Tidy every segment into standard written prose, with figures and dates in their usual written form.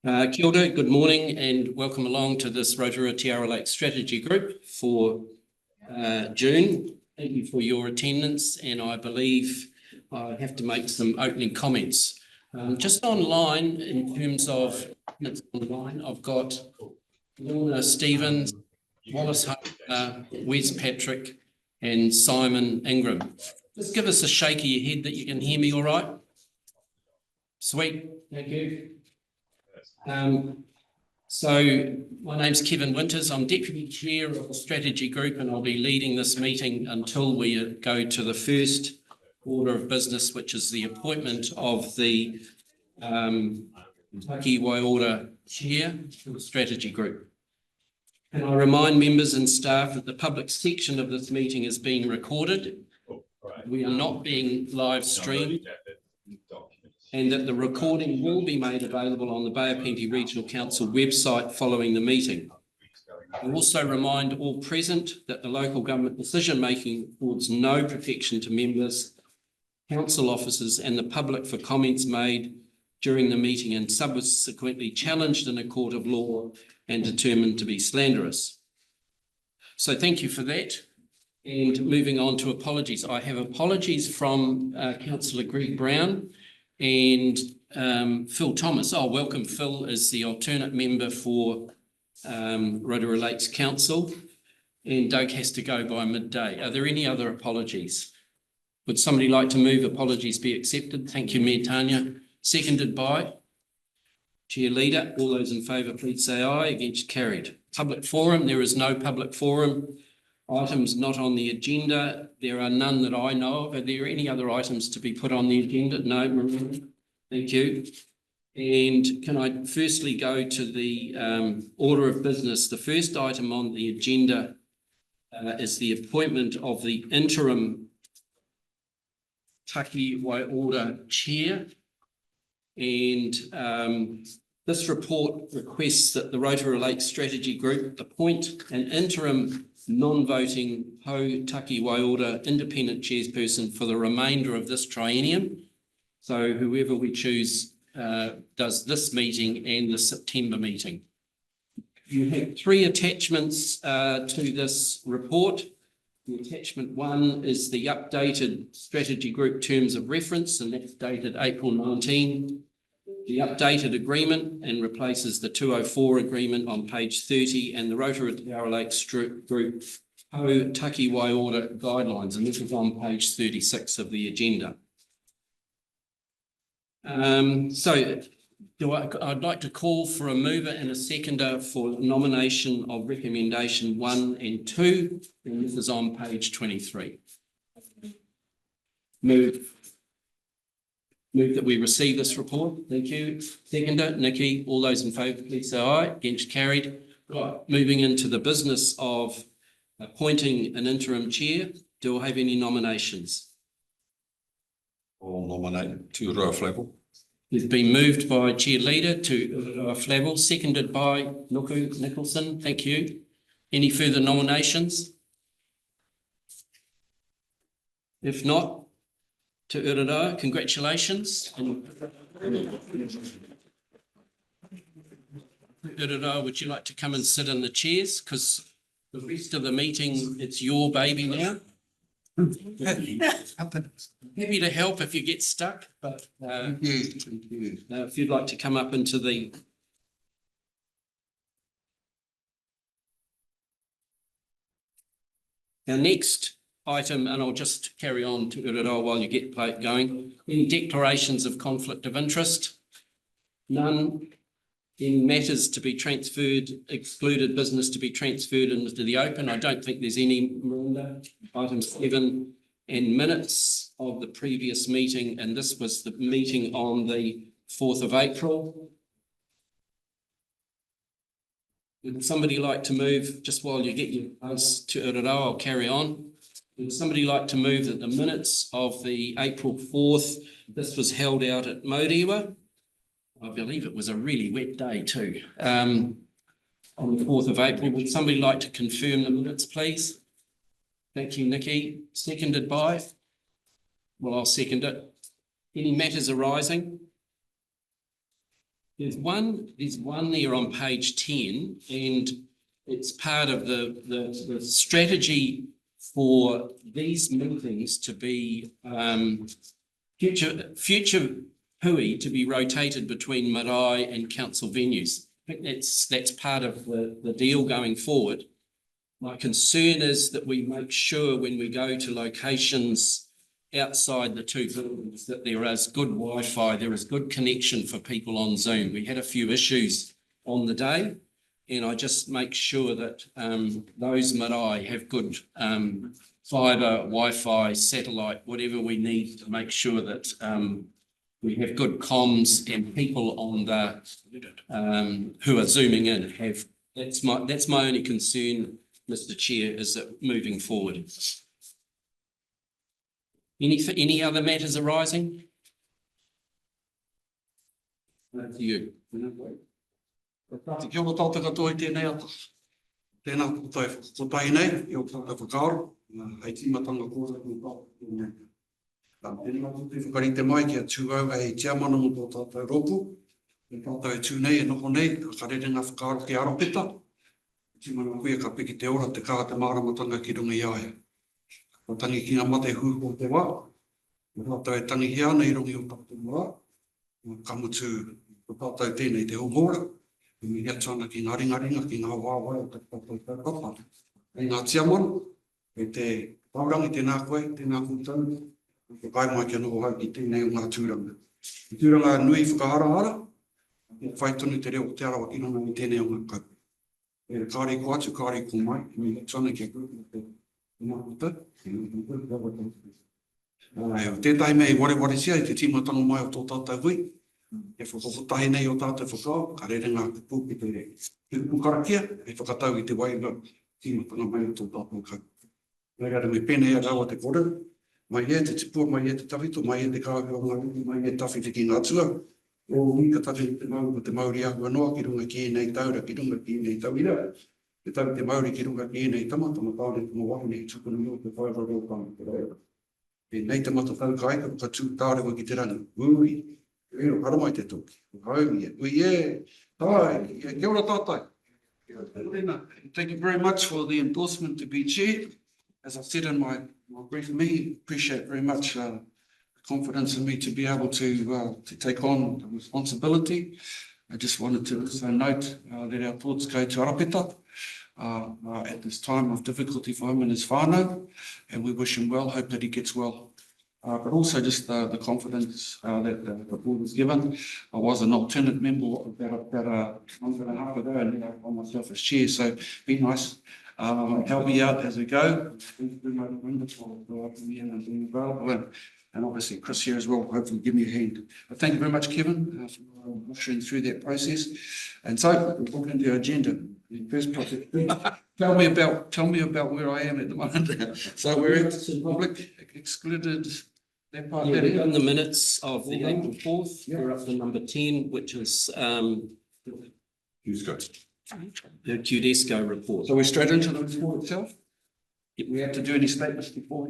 Kia ora, good morning and welcome along to this Rotorua Te Arawa Lake Strategy Group for June. Thank you for your attendance, and I believe I have to make some opening comments. Just online, in terms of online, I've got Lorna Stevens, Wallace Wes Patrick and Simon Ingram. Just give us a shake of your head that you can hear me all right. Sweet, thank you. So my name's Kevin Winters. I'm Deputy Chair of the Strategy Group, and I'll be leading this meeting until we go to the first order of business, which is the appointment of the Taki Waiora Chair for the Strategy Group. And I remind members and staff that the public section of this meeting is being recorded. We are not being live streamed, and that the recording will be made available on the Bay of Plenty Regional Council website following the meeting. I also remind all present that the local government decision-making affords no protection to members, council officers and the public for comments made during the meeting and subsequently challenged in a court of law and determined to be slanderous. So thank you for that. And moving on to apologies. I have apologies from Councillor Greg Brown and Phil Thomas. Oh, welcome Phil as the alternate member for Rotorua Lakes Council, and Doug has to go by midday. Are there any other apologies? Would somebody like to move apologies be accepted? Thank you, Mayor Tanya. Seconded by Chair Leader. All those in favour, please say aye. Against, carried. Public forum. There is no public forum. Items not on the agenda. There are none that I know of. Are there any other items to be put on the agenda? No, Maria. Thank you. And can I firstly go to the order of business? The first item on the agenda is the appointment of the interim Taki Waiora Chair. And this report requests that the Rotorua Lake Strategy Group appoint an interim non-voting Ho Taki Waiora independent chairperson for the remainder of this triennium. So whoever we choose does this meeting and the September meeting. You have three attachments to this report. The attachment one is the updated Strategy Group terms of reference, and that's dated April 19. The updated agreement and replaces the 204 agreement on page 30 and the Rotorua Te Arawa Lake Group Ho Taki Waiora guidelines, and this is on page 36 of the agenda. I'd like to call for a mover and a seconder for nomination of recommendation 1 and 2, and this is on page 23. Move that we receive this report. Thank you. Seconder, Nikki. All those in favour, please say aye. Against, carried. Right. Moving into the business of appointing an interim chair. Do I have any nominations? I'll nominate Te Arawa Flavel. It's been moved by Chair Leader to Flavel, seconded by Nuku Nicholson. Thank you. Any further nominations? If not, to Arawa, congratulations. Arawa, would you like to come and sit in the chairs? Because the rest of the meeting, it's your baby now. Happy to help if you get stuck, but if you'd like to come up into the... Our next item, and I'll just carry on to Arawa while you get going. Any declarations of conflict of interest? None. Any matters to be transferred, excluded business to be transferred into the open? I don't think there's any, Miranda. Item 7 and minutes of the previous meeting, and this was the meeting on the 4th of April. Would somebody like to move, just while you get your place to Arawa, I'll carry on. Would somebody like to move that the minutes of the April 4th, this was held out at Rotorua. I believe it was a really wet day too. On the 4th of April, would somebody like to confirm the minutes, please? Thank you, Nikki. Seconded by? Well, I'll second it. Any matters arising? There's one there on page 10, and it's part of the strategy for these meetings to be future hui to be rotated between marae and council venues. I think that's part of the deal going forward. My concern is that we make sure when we go to locations outside the two buildings that there is good Wi-Fi, there is good connection for people on Zoom. We had a few issues on the day, and I just make sure that those marae have good fibre, Wi-Fi, satellite, whatever we need to make sure that we have good comms and people on the who are zooming in have. That's my only concern, Mr. Chair, is that moving forward. Any other matters arising? To you. Te kia ora tātou katoa I tēnei ata. Tēnā koutou e whakakotai nei, I o tātou whakaaro, hei tīmatanga kōrā ki tātou tēnei. Tēnā koutou e whakarite mai ki a tūau e tiamana mo tō tātou ropu, e tātou e tū nei, e noho nei, ka rerenga whakaaro ki Araweta. Tīmana kuia ka piki te ora te kā te māramatanga ki runga I aia. Ka tangi ki ngā mate hūko te wā, e tātou e tangi hea nei rungi o tātou mara, ka mutu o tātou tēnei te hongora, I mi hea tana ki ngā ringaringa, ki ngā wāwai o te tātou tāpapa. E ngā tiamana, e te taurangi tēnā koe, tēnā koutou, e kai mai kia noho hau ki tēnei o ngā tūranga. I tūranga nui whakaharahara, e whai tonu te reo o te Arawa ki runga I tēnei o ngā kau. E kāre ko atu, kāre ko mai, e mi hea tana ki a koutou, ngā koutou, tētai mei ware sia I te tīmatanga mai o tō tātou hui. E whakahotahi nei o tātou whakao, ka rerenga te pūki te ukarakia, e whakatau I te waiga tīmatanga mai o tō tātou kau. Reira me pēnei Arawa te kore, mai e te tipua, mai e te tawhito, mai e te kāwhia o ngā rupi, mai e tawhiti ki ngā tua. O mi ka tawhi te mau o te Māori ahua noa ki runga ki nei taura, ki runga ki nei tauira. Te tau te Māori ki runga ki nei tamatama tāne ki mo wahi nei tukuna mo te whairaro pāna te reira. E nei tamata tau ka aika, ka tū tārewa ki te rana. Ui, Ero, haramai te toki. Haumia. Ui, tai, kia ora tātai. Thank you very much for the endorsement to be chair. As I said in my brief, me appreciate very much the confidence in me to be able to take on the responsibility. I just wanted to also note that our thoughts go to Araweta at this time of difficulty for him and his whānau, and we wish him well, hope that he gets well. But also just the confidence that the board was given. I was an alternate member about a month and a half ago, and now I myself as chair, so be nice. Help me out as we go. Wonderful and obviously Chris here as well, hopefully give me a hand. But thank you very much, Kevin, for ushering through that process. And so we're talking to our agenda. The first project. Tell me about where I am at the moment. So we're at the public excluded. That part, yeah, we've done the minutes of the April 4th. Yeah. We're up to number 10, which is Who's got? the Tudesco report. So we're straight into the report itself. If we have to do any statements before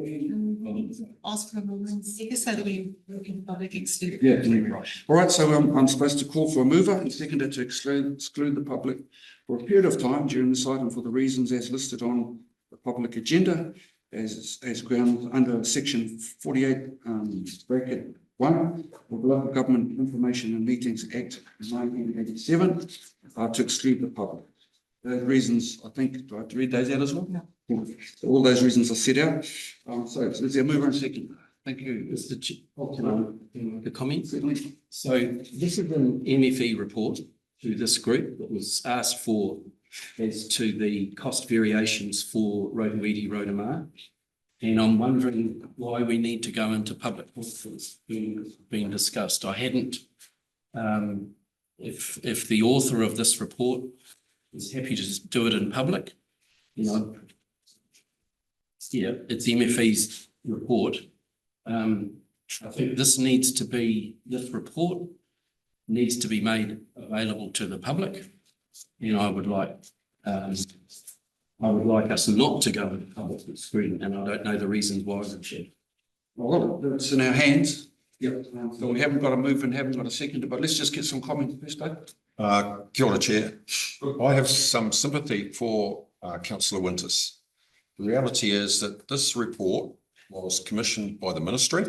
Ask for a moment, so that we can public exclude. Yeah, right. All right, so I'm supposed to call for a mover and seconder to exclude the public for a period of time during this item for the reasons as listed on the public agenda as ground under section 48 bracket 1 of the Local Government Information and Meetings Act 1987 to exclude the public. Those reasons, I think, do I have to read those out as well? No. So all those reasons are set out. So is there a mover and second? Thank you. Mr. Can I make a comment? Certainly. So this is an MFE report to this group that was asked for as to the cost variations for Rotorua. And I'm wondering why we need to go into public conference being discussed. I hadn't, if the author of this report is happy to just do it in public, you know, yeah, it's MFE's report. I think this report needs to be made available to the public. You know, I would like us not to go into public screen, and I don't know the reasons why. Well, it's in our hands. Yeah, so we haven't got a move and haven't got a second, but let's just get some comments first, Dave. Kia ora, Chair. I have some sympathy for Councillor Winters. The reality is that this report was commissioned by the ministry.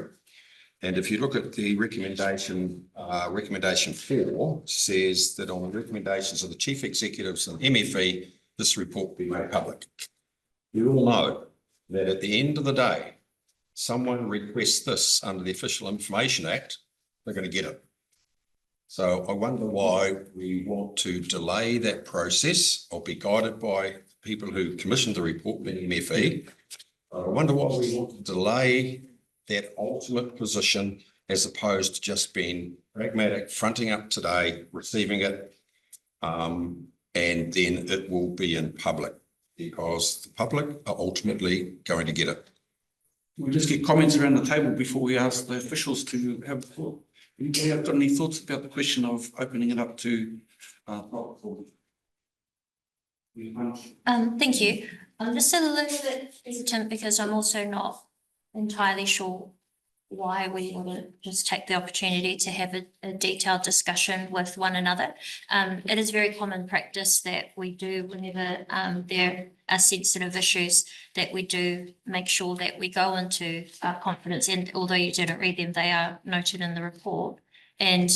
And if you look at the recommendation 4 says that on the recommendations of the chief executives and MFE, this report be made public. You all know that at the end of the day, someone requests this under the Official Information Act, they're going to get it. So I wonder why we want to delay that process or be guided by people who commissioned the report, being MFE. I wonder why we want to delay that ultimate position as opposed to just being pragmatic, fronting up today, receiving it, and then it will be in public because the public are ultimately going to get it. We'll just get comments around the table before we ask the officials to have the floor. Anybody have got any thoughts about the question of opening it up to public? Thank you. I'm just a little bit hesitant because I'm also not entirely sure why we want to just take the opportunity to have a detailed discussion with one another. It is very common practice that we do whenever there are sensitive issues, that we do make sure that we go into confidence, and although you didn't read them, they are noted in the report. And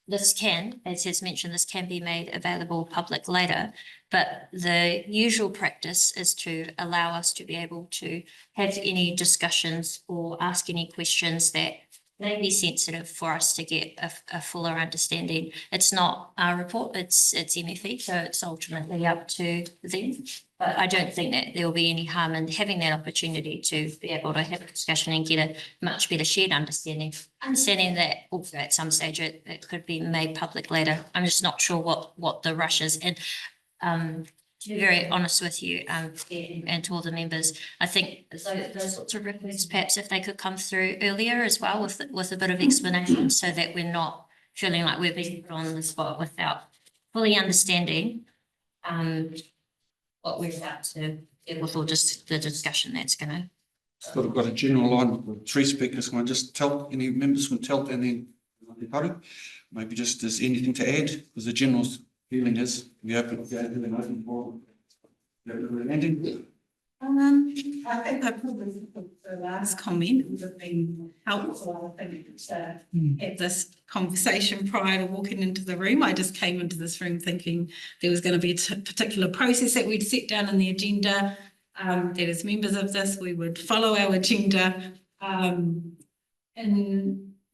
this can, as has mentioned, this can be made available public later, but the usual practice is to allow us to be able to have any discussions or ask any questions that may be sensitive for us to get a fuller understanding. It's not our report, it's MFE, so it's ultimately up to them. But I don't think that there will be any harm in having that opportunity to be able to have a discussion and get a much better shared understanding. Understanding that also at some stage it could be made public later. I'm just not sure what the rush is. And to be very honest with you, and to all the members, I think those sorts of requests, perhaps if they could come through earlier as well with a bit of explanation, so that we're not feeling like we're being put on the spot without fully understanding what we're about to deal with, or just the discussion that's going to. Sort of got a general line with 3 speakers. Can I just tell any members can tell, and then maybe just there's anything to add, because the general feeling is we open for ending. I think I probably the last comment would have been helpful. I think to have this conversation prior to walking into the room. I just came into this room thinking there was going to be a particular process that we'd set down in the agenda. That as members of this, we would follow our agenda. And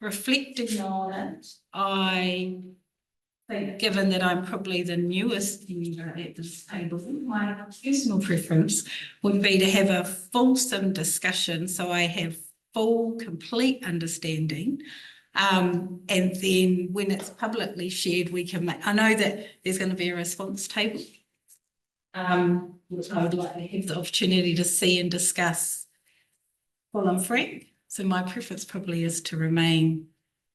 reflecting on it, I think, given that I'm probably the newest member at this table, my personal preference would be to have a fulsome discussion so I have full, complete understanding. And then when it's publicly shared, we can make, I know that there's going to be a response table, which I would like to have the opportunity to see and discuss full and frank. So my preference probably is to remain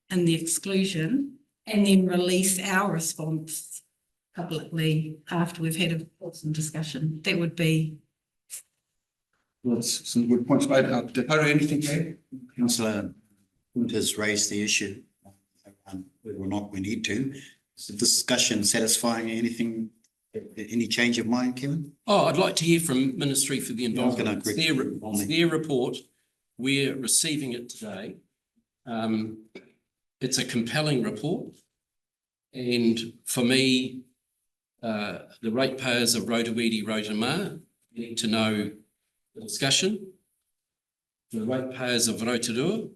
in the exclusion and then release our response publicly after we've had a fulsome discussion. That would be. Well, that's some good points made. Dakota, anything to add? Councillor Winters raised the issue around whether or not we need to. Is the discussion satisfying anything, any change of mind, Kevin? Oh, I'd like to hear from Ministry for the Environment. It's their report. We're receiving it today. It's a compelling report. And for me, the ratepayers of Rotorua need to know the discussion. The ratepayers of Rotorua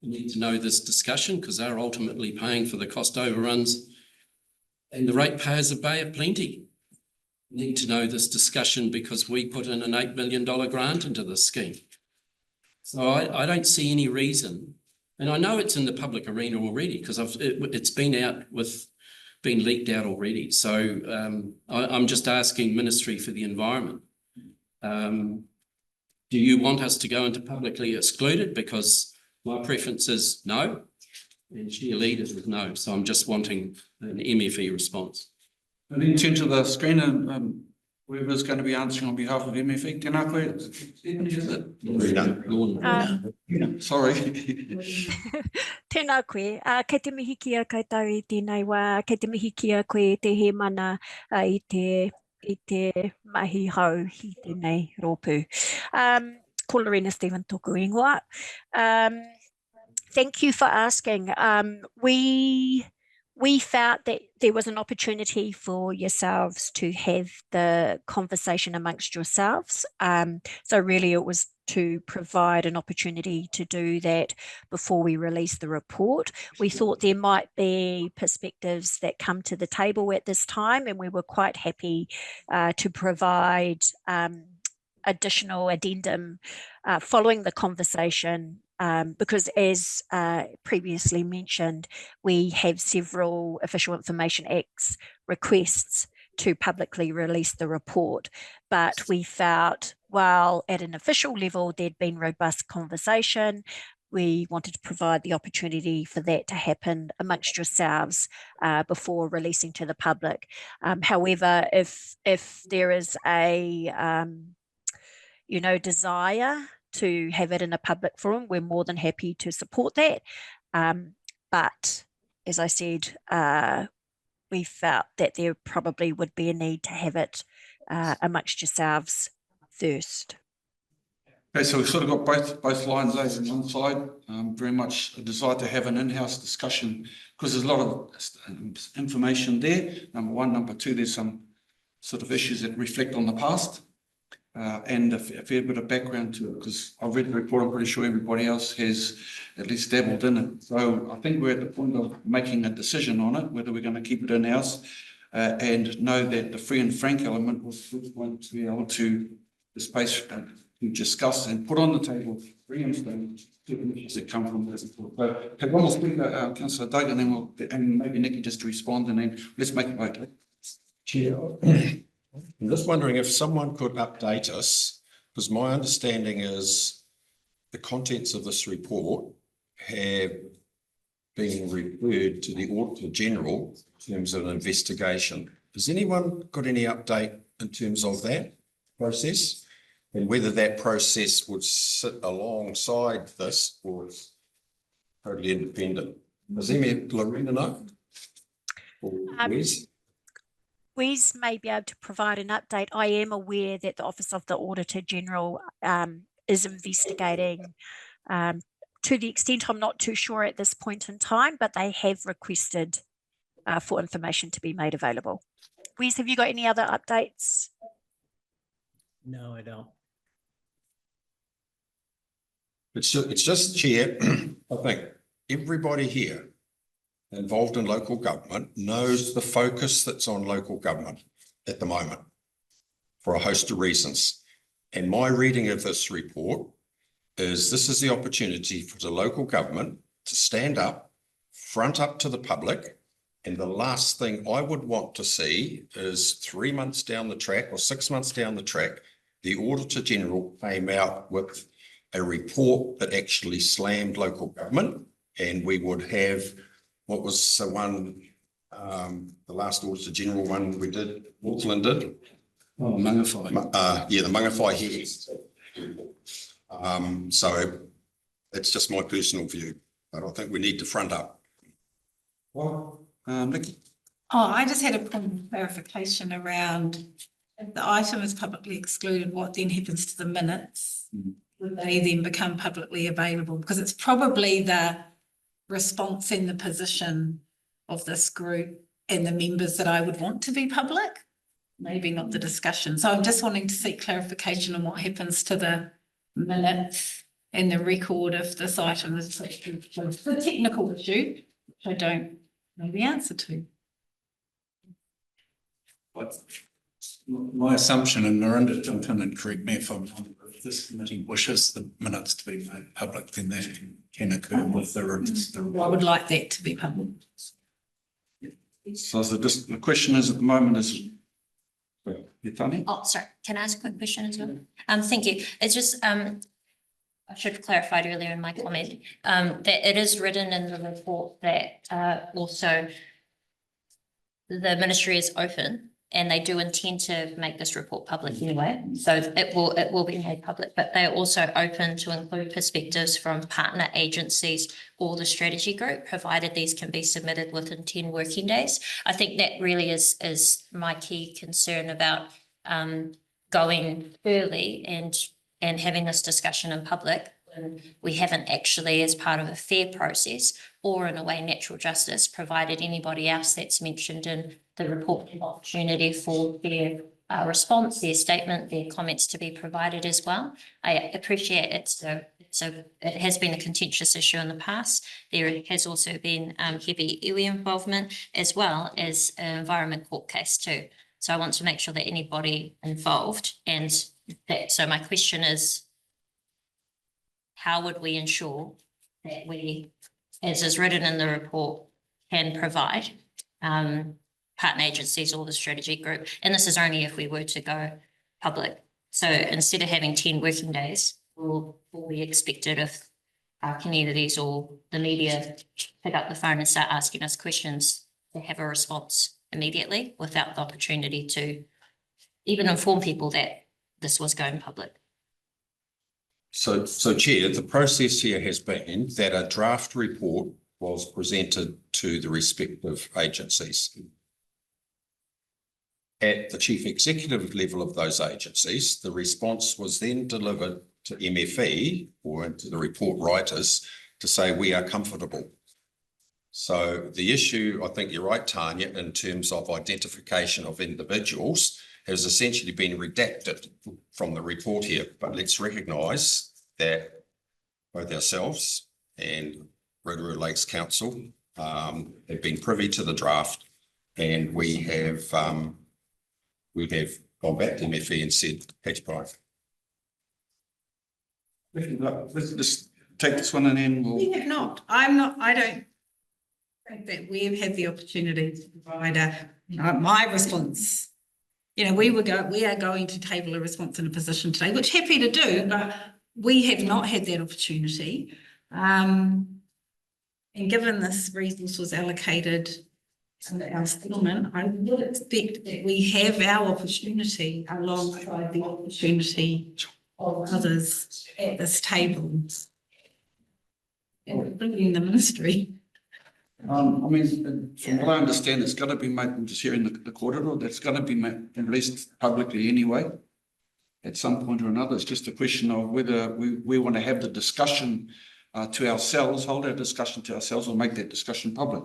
need to know this discussion because they're ultimately paying for the cost overruns. And the ratepayers of Bay of Plenty need to know this discussion because we put in an $8 million grant into this scheme. So I don't see any reason, and I know it's in the public arena already because it's been leaked out already. So I'm just asking Ministry for the Environment. Do you want us to go into publicly excluded? Because my preference is no, and Chair Leaders is no. So I'm just wanting an MFE response. And then turn to the screen and whoever's going to be answering on behalf of MFE, tēnā koe, Stephanie, is it? Sorry. Tēnā koe, kei te mihi kia koutou i tēnei wā, kei te mihi kia koe te he mana i te mahi hau i tēnei rōpū. Ko Lorena Stephen tōku ingoa. Thank you for asking. We felt that there was an opportunity for yourselves to have the conversation amongst yourselves. So really it was to provide an opportunity to do that before we release the report. We thought there might be perspectives that come to the table at this time, and we were quite happy to provide additional addendum following the conversation. Because as previously mentioned, we have several Official Information Acts requests to publicly release the report, but we felt while at an official level there'd been robust conversation, we wanted to provide the opportunity for that to happen amongst yourselves before releasing to the public. However, if there is a desire to have it in a public forum, we're more than happy to support that. But as I said, we felt that there probably would be a need to have it amongst yourselves first. Okay, so we've sort of got both lines over on one side. Very much a desire to have an in-house discussion because there's a lot of information there. Number one. Number two, there's some sort of issues that reflect on the past. And a fair bit of background to it, because I've read the report. I'm pretty sure everybody else has at least dabbled in it. So I think we're at the point of making a decision on it, whether we're going to keep it in-house and know that the free and frank element was going to be able to the space to discuss and put on the table free and frank issues that come from this report. So have one more speaker, Councillor Doug, and then and maybe Nikki just to respond, and then let's make a vote. Chair, I'm just wondering if someone could update us, because my understanding is the contents of this report have been referred to the Auditor General in terms of an investigation. Has anyone got any update in terms of that process and whether that process would sit alongside this or is totally independent? Does Lorena know? Or Wes? Wes may be able to provide an update. I am aware that the Office of the Auditor General is investigating to the extent I'm not too sure at this point in time, but they have requested for information to be made available. Wes, have you got any other updates? No, I don't. It's just, Chair, I think everybody here involved in local government knows the focus that's on local government at the moment for a host of reasons. And my reading of this report is this is the opportunity for the local government to stand up, front up to the public. And the last thing I would want to see is 3 months down the track or 6 months down the track, the Auditor General came out with a report that actually slammed local government, and we would have what was the one, the last Auditor General one we did, Auckland did? Oh, Mangawhai. Yeah, the Mangawhai hearings. So it's just my personal view, but I think we need to front up. Well, Nikki. Oh, I just had a point of clarification around if the item is publicly excluded, what then happens to the minutes? Would they then become publicly available? Because it's probably the response in the position of this group and the members that I would want to be public, maybe not the discussion. So I'm just wanting to seek clarification on what happens to the minutes and the record if this item is the technical issue, which I don't know the answer to. My assumption, and Narendra jump in and correct me if I'm wrong, if this committee wishes the minutes to be made public, then that can occur with the I would like that to be public. So the question is at the moment is, Tani? Oh, sorry, can I ask a quick question as well? Thank you. It's just, I should have clarified earlier in my comment, that it is written in the report that, also the ministry is open and they do intend to make this report public anyway. So it will be made public, but they are also open to include perspectives from partner agencies or the strategy group, provided these can be submitted within 10 working days. I think that really is my key concern about going early and having this discussion in public when we haven't actually, as part of a fair process or in a way natural justice, provided anybody else that's mentioned in the report an opportunity for their response, their statement, their comments to be provided as well. I appreciate it. So it has been a contentious issue in the past. There has also been heavy iwi involvement as well as an environment court case too. So I want to make sure that anybody involved and that, so my question is, how would we ensure that we, as is written in the report, can provide partner agencies or the strategy group? And this is only if we were to go public. So instead of having 10 working days, will be expected if our communities or the media pick up the phone and start asking us questions to have a response immediately without the opportunity to even inform people that this was going public. So Chair, the process here has been that a draft report was presented to the respective agencies. At the chief executive level of those agencies, the response was then delivered to MFE or to the report writers to say we are comfortable. So the issue, I think you're right, Tanya, in terms of identification of individuals has essentially been redacted from the report here. But let's recognise that both ourselves and Rotorua Lakes Council have been privy to the draft, and we have gone back to MFE and said catch price. Let's just take this one and then we'll. We have not. I don't think that we've had the opportunity to provide my response. We are going to table a response in a position today, which happy to do, but we have not had that opportunity. And given this resource was allocated to our settlement, I would expect that we have our opportunity alongside the opportunity of others at this table, including the ministry. From what I understand, it's going to be made, I'm just hearing the corridor, that's going to be released publicly anyway, at some point or another. It's just a question of whether we want to have the discussion to ourselves, hold our discussion to ourselves, or make that discussion public.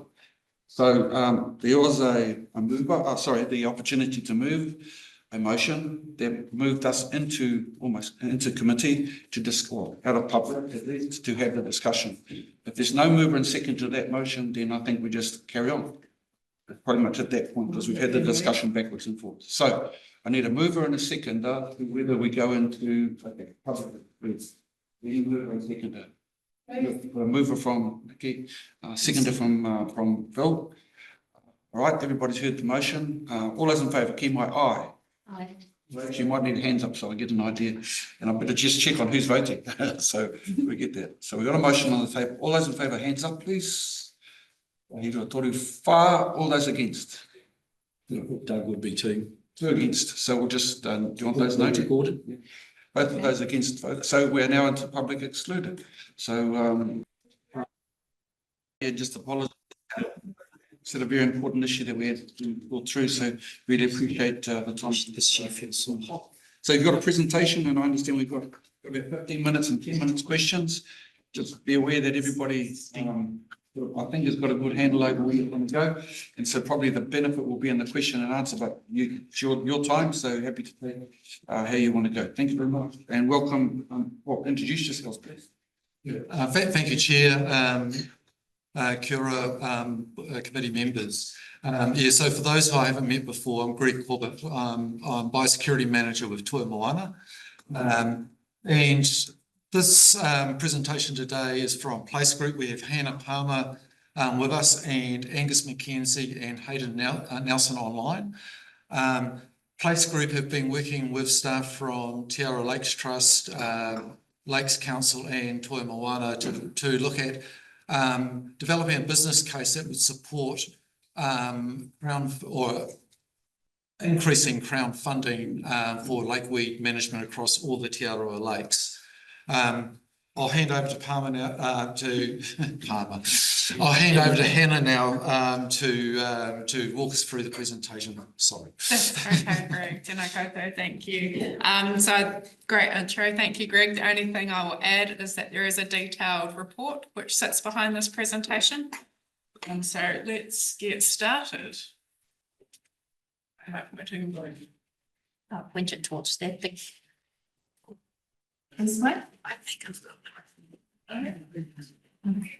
So there was the opportunity to move a motion that moved us into committee to out of public at least to have the discussion. If there's no mover and second to that motion, then I think we just carry on. Pretty much at that point, because we've had the discussion backwards and forwards. So I need a mover and a seconder to whether we go into public. Any mover and seconder. A mover from Nikki, seconder from Phil. All right, everybody's heard the motion. All those in favour, key my eye. Aye. You might need hands up so I get an idea, and I better just check on who's voting. So we get that. So we've got a motion on the table. All those in favour, hands up, please. All those against. Doug would be two. Two against. So we'll just, do you want those noted? Both of those against vote. So we're now into public excluded. So just apologise. It's a very important issue that we had to go through, so really appreciate the time. So you've got a presentation, and I understand we've got about 15 minutes and 10 minutes questions. Just be aware that everybody, I think, has got a good handle over where you want to go, and so probably the benefit will be in the question and answer, but it's your time, so happy to take how you want to go. Thank you very much, and welcome. Introduce yourselves, please. Thank you, Chair. Kia ora, committee members. So for those who I haven't met before, I'm Greg Corbett. I'm Biosecurity Manager with Toi Moana. And this presentation today is from Place Group. We have Hannah Palmer with us, and Angus McKenzie and Hayden Nelson online. Place Group have been working with staff from Te Arawa Lakes Trust, Lakes Council and Toi Moana to look at developing a business case that would support increasing Crown funding for lakeweed management across all the Te Arawa lakes. I'll hand over to Palmer now, Palmer. I'll hand over to Hannah now to walk us through the presentation. Sorry. That's okay, Greg. Tēnā koutou, thank you. So great intro. Thank you, Greg. The only thing I will add is that there is a detailed report which sits behind this presentation. And so let's get started. I'll point it towards that big. This way? I think I've got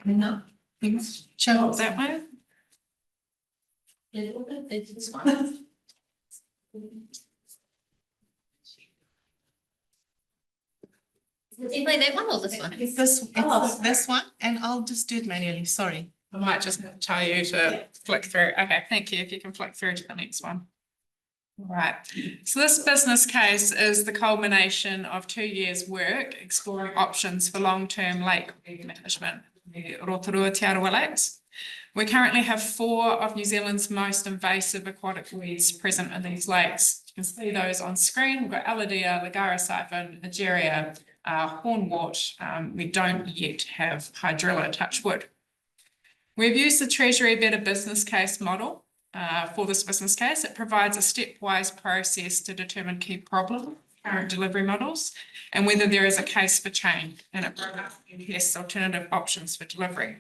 no. Things show up that way. It's this one. Definitely that one or this one? It's this one, and I'll just do it manually, sorry. I might just tell you to flick through. Okay, thank you. If you can flick through to the next one. Right, so this business case is the culmination of 2 years' work exploring options for long-term lake weed management, the Rotorua Te Arawa lakes. We currently have 4 of New Zealand's most invasive aquatic weeds present in these lakes. You can see those on screen. We've got Aladia, Ligara siphon, Egeria, hornwort. We don't yet have hydrilla, touch wood. We've used the Treasury Better business case model. For this business case, it provides a stepwise process to determine key problems, current delivery models, and whether there is a case for change, and it tests alternative options for delivery.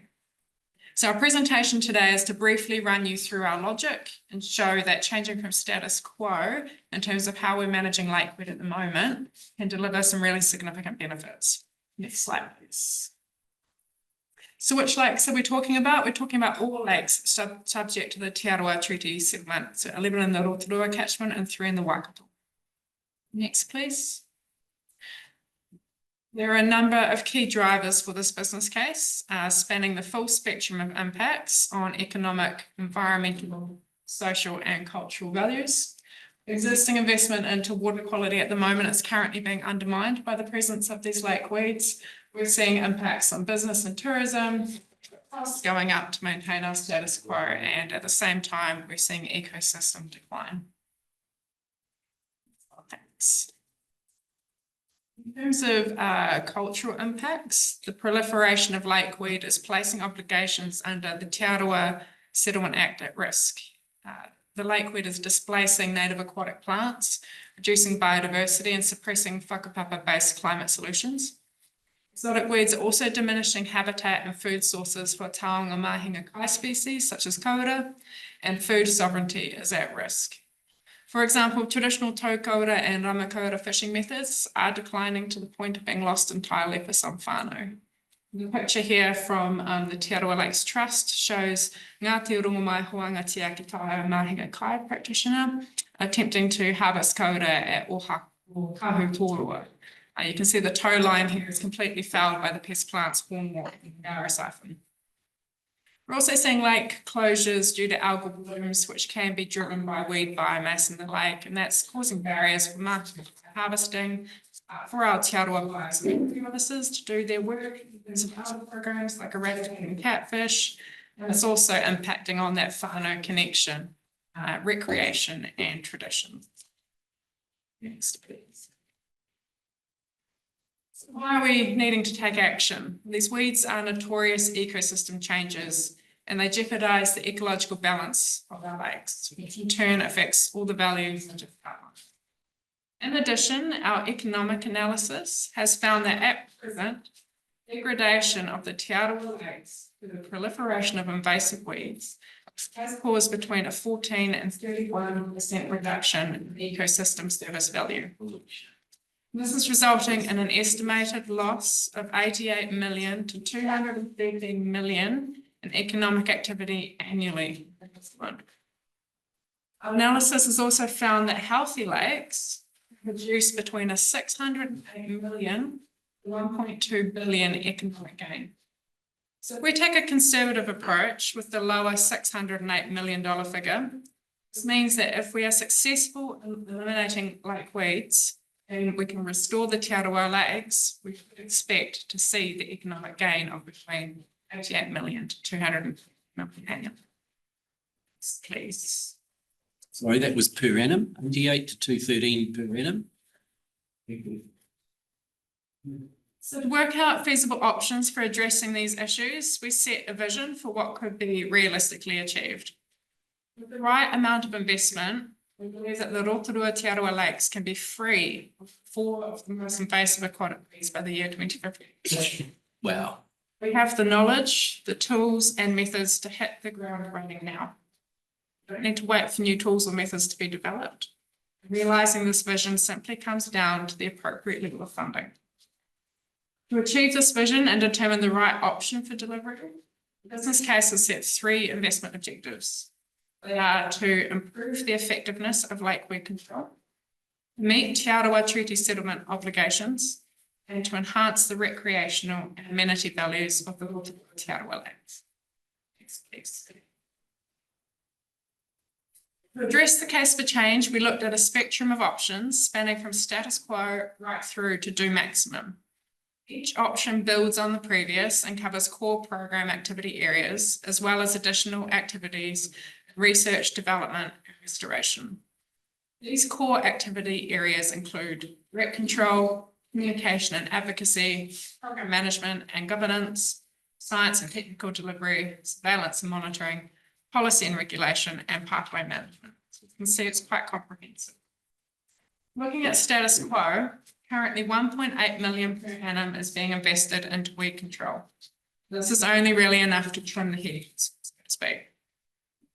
So our presentation today is to briefly run you through our logic and show that changing from status quo in terms of how we're managing lakeweed at the moment can deliver some really significant benefits. Next slide, please. So which lakes are we talking about? We're talking about all lakes subject to the Te Arawa Treaty Settlement. So 11 in the Rotorua catchment and 3 in the Waikato. Next, please. There are a number of key drivers for this business case, spanning the full spectrum of impacts on economic, environmental, social and cultural values. Existing investment into water quality at the moment is currently being undermined by the presence of these lake weeds. We're seeing impacts on business and tourism, costs going up to maintain our status quo, and at the same time, we're seeing ecosystem decline. Thanks. In terms of cultural impacts, the proliferation of lakeweed is placing obligations under the Te Arawa Settlement Act at risk. The lakeweed is displacing native aquatic plants, reducing biodiversity and suppressing whakapapa-based climate solutions. Exotic weeds are also diminishing habitat and food sources for taonga mahinga kai species such as kaura, and food sovereignty is at risk. For example, traditional tau kaura and ramakaura fishing methods are declining to the point of being lost entirely for some whānau. The picture here from the Te Arawa Lakes Trust shows Ngāti Rungomai Hoanga Te Akitaia Mahinga Kai practitioner attempting to harvest kaura at Kahutorua. You can see the tow line here is completely fouled by the pest plants hornwort and Ligara siphon. We're also seeing lake closures due to algal blooms, which can be driven by weed biomass in the lake, and that's causing barriers for market harvesting, for our Te Arawa biosecurity officers to do their work in some other programs like eradicating catfish, and it's also impacting on that whānau connection, recreation and tradition. Next, please. Why are we needing to take action? These weeds are notorious ecosystem changes, and they jeopardize the ecological balance of our lakes, which in turn affects all the values of wildlife. In addition, our economic analysis has found that at present, degradation of the Te Arawa lakes through the proliferation of invasive weeds has caused between a 14 and 31% reduction in ecosystem service value. This is resulting in an estimated loss of 88 million to 213 million in economic activity annually. Our analysis has also found that healthy lakes produce between a 608 million to 1.2 billion economic gain. So if we take a conservative approach with the lower $608 million figure, this means that if we are successful in eliminating lake weeds, and we can restore the Te Arawa lakes, we could expect to see the economic gain of between 88 million to 200 million annually. Please. Sorry, that was per annum, 88 to 213 per annum. So to work out feasible options for addressing these issues, we set a vision for what could be realistically achieved. With the right amount of investment, we believe that the Rotorua Te Arawa lakes can be free of 4 of the most invasive aquatic weeds by the year 2050. Wow. We have the knowledge, the tools and methods to hit the ground running now. We don't need to wait for new tools or methods to be developed. Realising this vision simply comes down to the appropriate level of funding. To achieve this vision and determine the right option for delivery, the business case has set 3 investment objectives. They are to improve the effectiveness of lake weed control, meet Te Arawa Treaty settlement obligations, and to enhance the recreational and amenity values of the Rotorua Te Arawa lakes. Next, please. To address the case for change, we looked at a spectrum of options spanning from status quo right through to do maximum. Each option builds on the previous and covers core program activity areas, as well as additional activities, research, development, and restoration. These core activity areas include rec control, communication and advocacy, program management and governance, science and technical delivery, surveillance and monitoring, policy and regulation, and pathway management. So you can see it's quite comprehensive. Looking at status quo, currently 1.8 million per annum is being invested into weed control. This is only really enough to trim the heads, so to speak.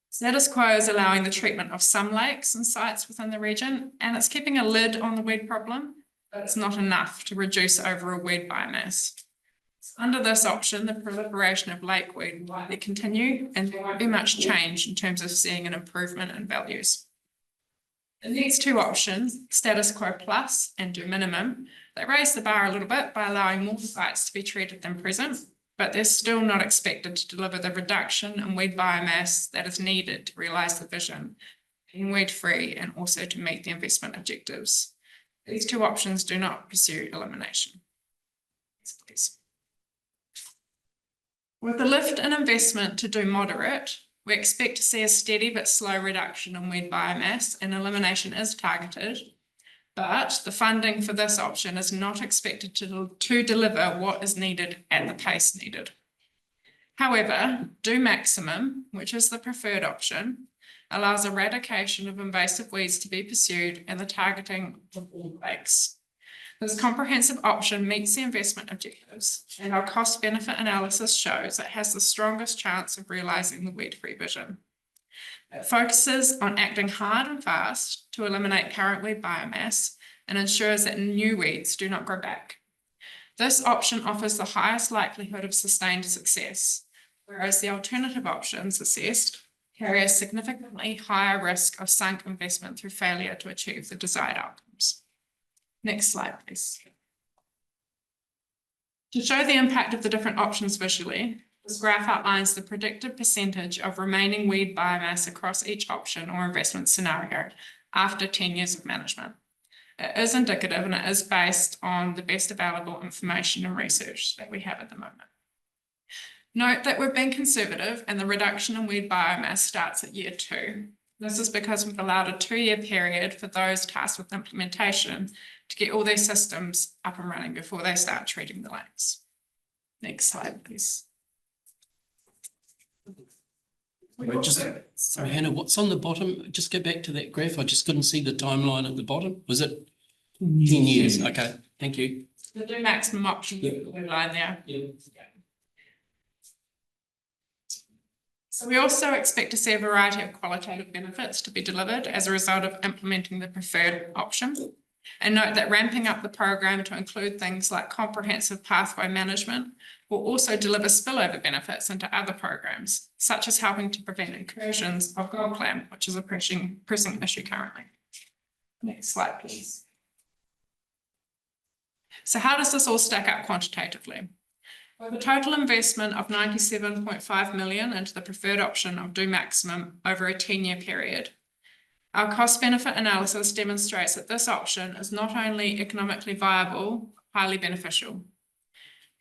Status quo is allowing the treatment of some lakes and sites within the region, and it's keeping a lid on the weed problem, but it's not enough to reduce overall weed biomass. Under this option, the proliferation of lake weed will likely continue, and there won't be much change in terms of seeing an improvement in values. The next 2 options, status quo plus and do minimum, they raise the bar a little bit by allowing more sites to be treated than present, but they're still not expected to deliver the reduction in weed biomass that is needed to realise the vision, being weed free and also to meet the investment objectives. These 2 options do not pursue elimination. Next, please. With the lift in investment to do moderate, we expect to see a steady but slow reduction in weed biomass, and elimination is targeted, but the funding for this option is not expected to deliver what is needed at the pace needed. However, do maximum, which is the preferred option, allows eradication of invasive weeds to be pursued and the targeting of all lakes. This comprehensive option meets the investment objectives, and our cost benefit analysis shows it has the strongest chance of realising the weed-free vision. It focuses on acting hard and fast to eliminate current weed biomass and ensures that new weeds do not grow back. This option offers the highest likelihood of sustained success, whereas the alternative options assessed carry a significantly higher risk of sunk investment through failure to achieve the desired outcomes. Next slide, please. To show the impact of the different options visually, this graph outlines the predicted percentage of remaining weed biomass across each option or investment scenario after 10 years of management. It is indicative and it is based on the best available information and research that we have at the moment. Note that we've been conservative and the reduction in weed biomass starts at year 2. This is because we've allowed a 2-year period for those tasked with implementation to get all their systems up and running before they start treating the lakes. Next slide, please. Sorry, Hannah, what's on the bottom? Just go back to that graph. I just couldn't see the timeline at the bottom. Was it 10 years? Okay, thank you. The do maximum option, blue line there. Yeah. So we also expect to see a variety of qualitative benefits to be delivered as a result of implementing the preferred option. And note that ramping up the program to include things like comprehensive pathway management will also deliver spillover benefits into other programs, such as helping to prevent incursions of gold clam, which is a pressing issue currently. Next slide, please. So how does this all stack up quantitatively? With a total investment of 97.5 million into the preferred option of do maximum over a 10-year period, our cost benefit analysis demonstrates that this option is not only economically viable, highly beneficial.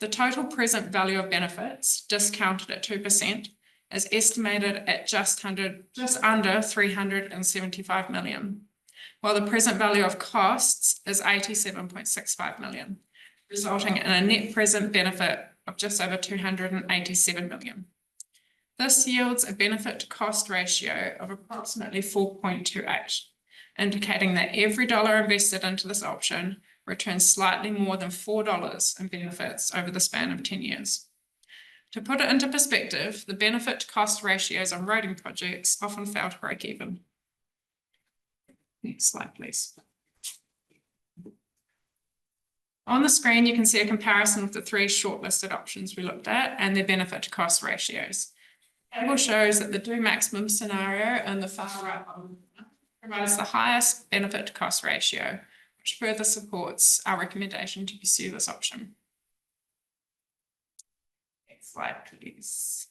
The total present value of benefits, discounted at 2%, is estimated at just under 375 million, while the present value of costs is 87.65 million, resulting in a net present benefit of just over 287 million. This yields a benefit to cost ratio of approximately 4.28, indicating that every dollar invested into this option returns slightly more than $4 in benefits over the span of 10 years. To put it into perspective, the benefit to cost ratios on roading projects often fail to break even. Next slide, please. On the screen, you can see a comparison of the three shortlisted options we looked at and their benefit to cost ratios. The table shows that the do maximum scenario in the far right provides the highest benefit to cost ratio, which further supports our recommendation to pursue this option. Next slide, please.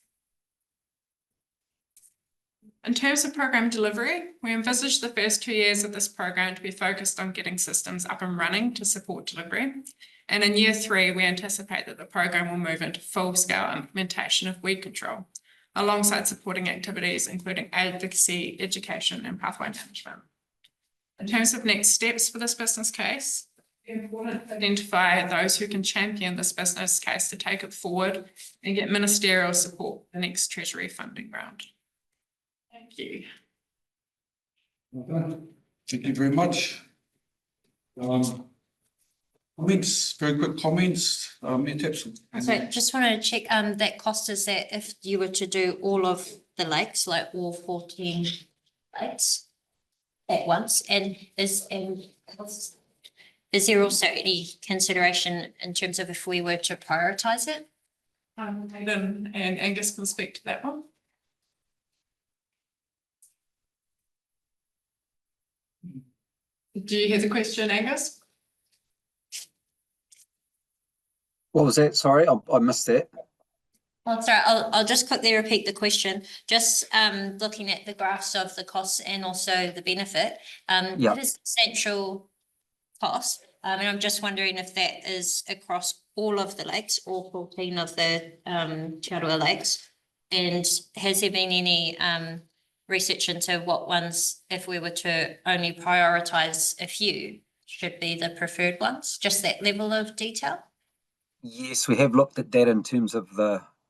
In terms of program delivery, we envisage the first 2 years of this program to be focused on getting systems up and running to support delivery. And in year 3, we anticipate that the program will move into full-scale implementation of weed control, alongside supporting activities including advocacy, education, and pathway management. In terms of next steps for this business case, it's important to identify those who can champion this business case to take it forward and get ministerial support for the next Treasury funding round. Thank you. Well done. Thank you very much. Comments, very quick comments, So just wanted to check, that cost is that if you were to do all of the lakes, like all 14 lakes at once, and is there also any consideration in terms of if we were to prioritise it? Hayden and Angus can speak to that one. Do you hear the question, Angus? What was that? Sorry, I missed that. Oh, sorry, I'll just quickly repeat the question. Just looking at the graphs of the costs and also the benefit, Yeah. it is substantial cost. And I'm just wondering if that is across all of the lakes, all 14 of the Rotorua lakes. And has there been any research into what ones, if we were to only prioritise a few, should be the preferred ones? Just that level of detail? Yes, we have looked at that in terms of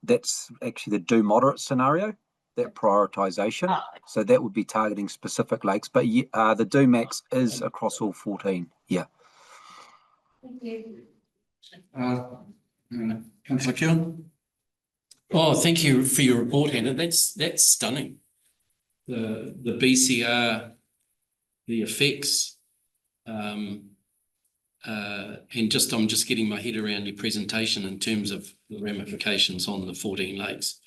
that's actually the do moderate scenario, that prioritisation. So that would be targeting specific lakes, but the do max is across all 14. Yeah. Thank you. Councillor Keelan. Oh, thank you for your report, Hannah. That's stunning. The BCR, the effects, and I'm just getting my head around your presentation in terms of the ramifications on the 14 lakes.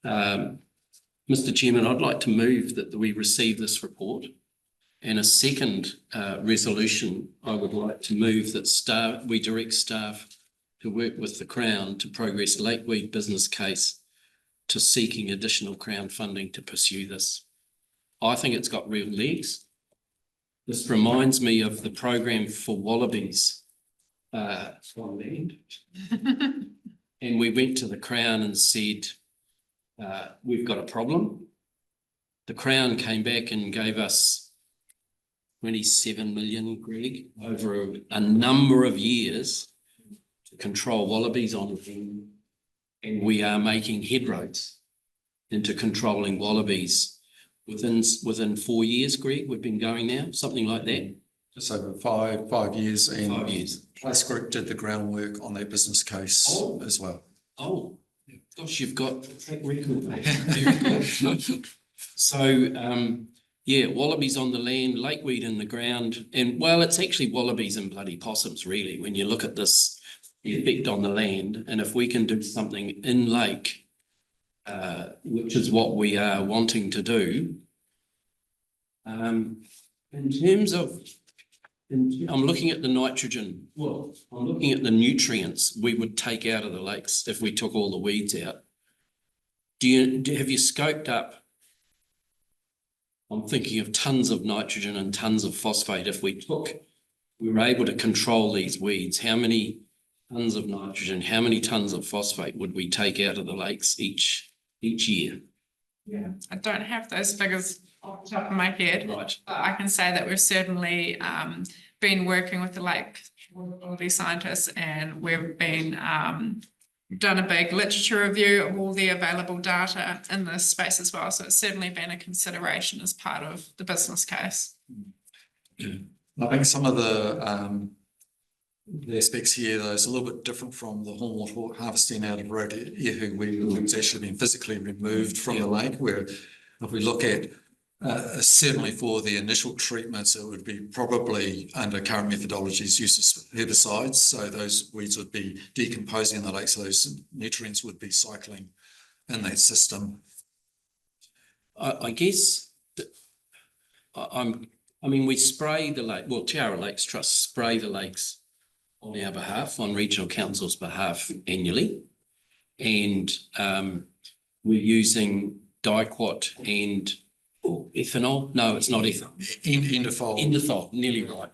Mr. Chairman, I'd like to move that we receive this report, and a second resolution, I would like to move that we direct staff to work with the Crown to progress Lakeweed business case to seeking additional Crown funding to pursue this. I think it's got real legs. This reminds me of the program for wallabies on land. And we went to the Crown and said, we've got a problem. The Crown came back and gave us 27 million, Greg, over a number of years to control wallabies on land. And we are making headroads into controlling wallabies. Within 4 years, Greg, we've been going now, something like that. Just over five years, and 5 years. Place Group did the groundwork on their business case as well. Oh, gosh, you've got a track record. Very good. So, yeah, wallabies on the land, lakeweed in the ground, and well, it's actually wallabies and bloody possums, really, when you look at this, the effect on the land. And if we can do something in lake, which is what we are wanting to do. In terms of, I'm looking at the nitrogen, well, I'm looking at the nutrients we would take out of the lakes if we took all the weeds out. Have you scoped up? I'm thinking of tons of nitrogen and tons of phosphate. If we were able to control these weeds, how many tons of nitrogen, how many tons of phosphate would we take out of the lakes each each year? Yeah, I don't have those figures off the top of my head. Right. But I can say that we've certainly been working with the lake quality scientists, and we've been done a big literature review of all the available data in this space as well. So it's certainly been a consideration as part of the business case. I think some of the aspects here, though, is a little bit different from the hornwater harvesting out of Rotorua, where it's actually been physically removed from the lake, where if we look at certainly for the initial treatments, it would be probably under current methodologies use of herbicides. So those weeds would be decomposing in the lake, so those nutrients would be cycling in that system. I guess we spray the lake, well, Te Arawa Lakes Trust spray the lakes on our behalf, on regional council's behalf annually. And we're using diquat and ethanol. No, it's not ethanol. Endophol. Endothol, nearly right.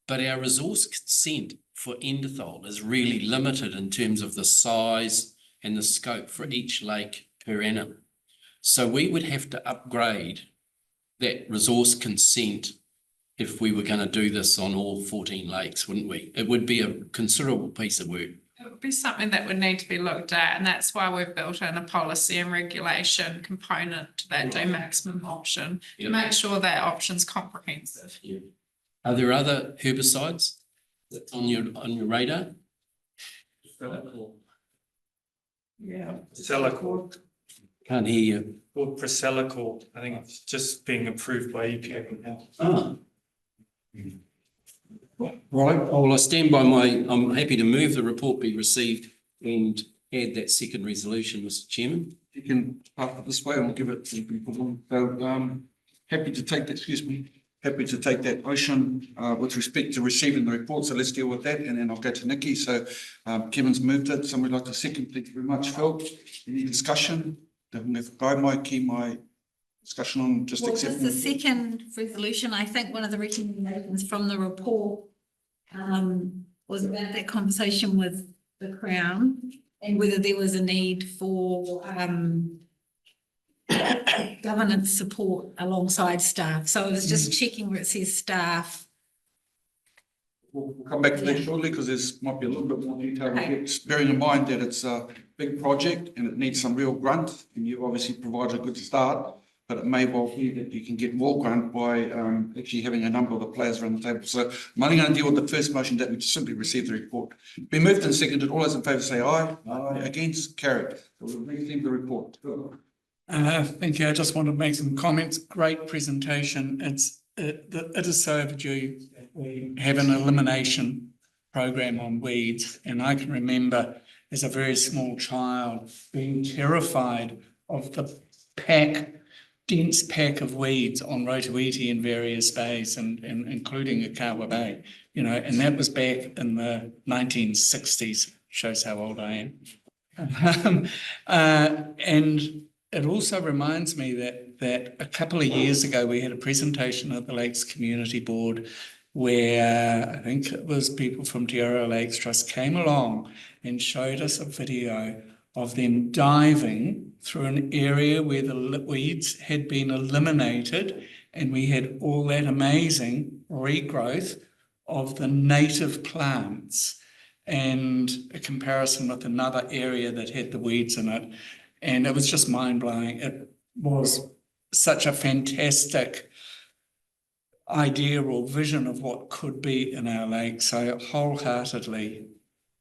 But our resource consent for endothol is really limited in terms of the size and the scope for each lake per annum. So we would have to upgrade that resource consent if we were going to do this on all 14 lakes, wouldn't we? It would be a considerable piece of work. It would be something that would need to be looked at, and that's why we've built in a policy and regulation component to that do maximum option to make sure that option's comprehensive. Yeah. Are there other herbicides that's on your radar? Yeah. Cellacor, Can't hear you. or Priscillacor, I think it's just being approved by EPA now. Ah. Right, well, I stand by I'm happy to move the report be received and add that second resolution, Mr. Chairman. You can pass it this way, and I'll give it to people. So, happy to take that motion with respect to receiving the report. So let's deal with that, and then I'll go to Nikki. So Kevin's moved it. Somebody like to second, thank you very much, Phil. Any discussion? My discussion on just accepting. The second resolution, I think one of the recommendations from the report was about that conversation with the Crown and whether there was a need for governance support alongside staff. So I was just checking where it says staff. We'll come back to that shortly, because there's might be a little bit more detail. Okay. Bearing in mind that it's a big project and it needs some real grunt, and you've obviously provided a good start, but it may well be that you can get more grunt by actually having a number of the players around the table. So I'm only going to deal with the first motion that we just simply received the report. Been moved and seconded. All those in favour say aye. Aye. Against? Carried. So we'll receive the report. Thank you. I just want to make some comments. Great presentation. It is so overdue. We have an elimination program on weeds, and I can remember as a very small child being terrified of the dense pack of weeds on Rotorua in various bays, and including Akawa Bay, and that was back in the 1960s. Shows how old I am. And it also reminds me that a couple of years ago we had a presentation at the Lakes Community Board where I think it was people from Te Arawa Lakes Trust came along and showed us a video of them diving through an area where the weeds had been eliminated, and we had all that amazing regrowth of the native plants, and a comparison with another area that had the weeds in it. And it was just mind-blowing. It was such a fantastic idea or vision of what could be in our lake. So wholeheartedly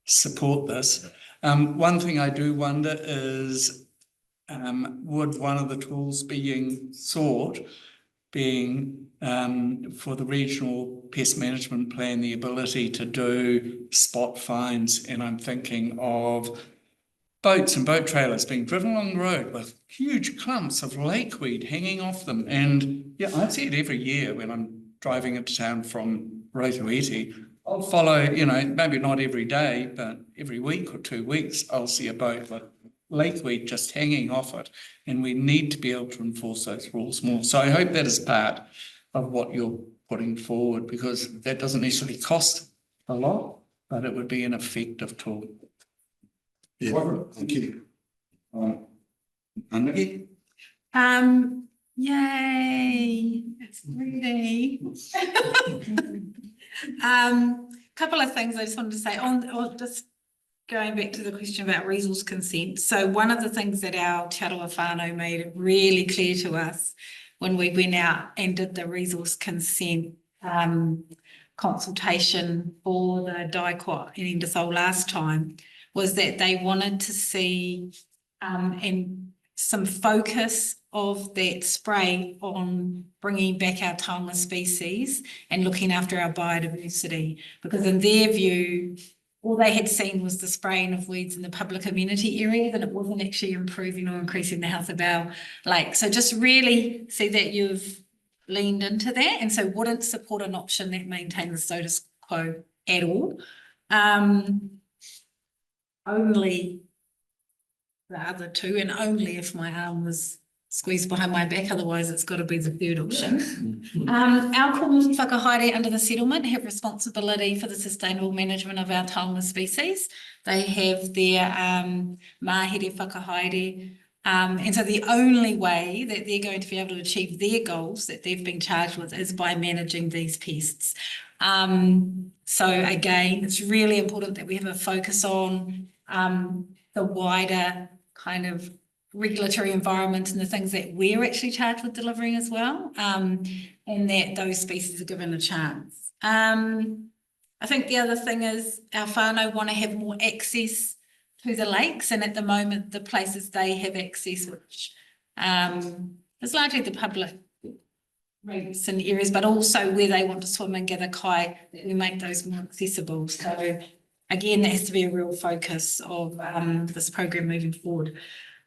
support this. One thing I do wonder is, would one of the tools being sought being for the regional pest management plan, the ability to do spot finds? And I'm thinking of boats and boat trailers being driven along the road with huge clumps of lakeweed hanging off them. And yeah, I see it every year when I'm driving into town from Rotorua. I'll follow, maybe not every day, but every week or 2 weeks, I'll see a boat with lakeweed just hanging off it. And we need to be able to enforce those rules more. So I hope that is part of what you're putting forward, because that doesn't necessarily cost a lot, but it would be an effective tool. Yeah, thank you. Anaki? Yay, it's really. Couple of things I just wanted to say on just going back to the question about resource consent. So one of the things that our Te Arawa whānau made it really clear to us when we went out and did the resource consent consultation for the Daikwa in Indersol last time was that they wanted to see and some focus of that spray on bringing back our taonga species and looking after our biodiversity, because in their view, all they had seen was the spraying of weeds in the public amenity area, that it wasn't actually improving or increasing the health of our lake. So just really see that you've leaned into that, and so wouldn't support an option that maintains the status quo at all. Only the other two, and only if my arm was squeezed behind my back, otherwise it's got to be the third option. Our community whakahaere under the settlement have responsibility for the sustainable management of our taonga species. They have their mahere whakahaere, and so the only way that they're going to be able to achieve their goals that they've been charged with is by managing these pests. So again, it's really important that we have a focus on the wider kind of regulatory environment and the things that we're actually charged with delivering as well, and that those species are given a chance. I think the other thing is our whānau want to have more access to the lakes, and at the moment the places they have access, which is largely the public reefs and areas, but also where they want to swim and gather kai, that we make those more accessible. So again, that has to be a real focus of this program moving forward.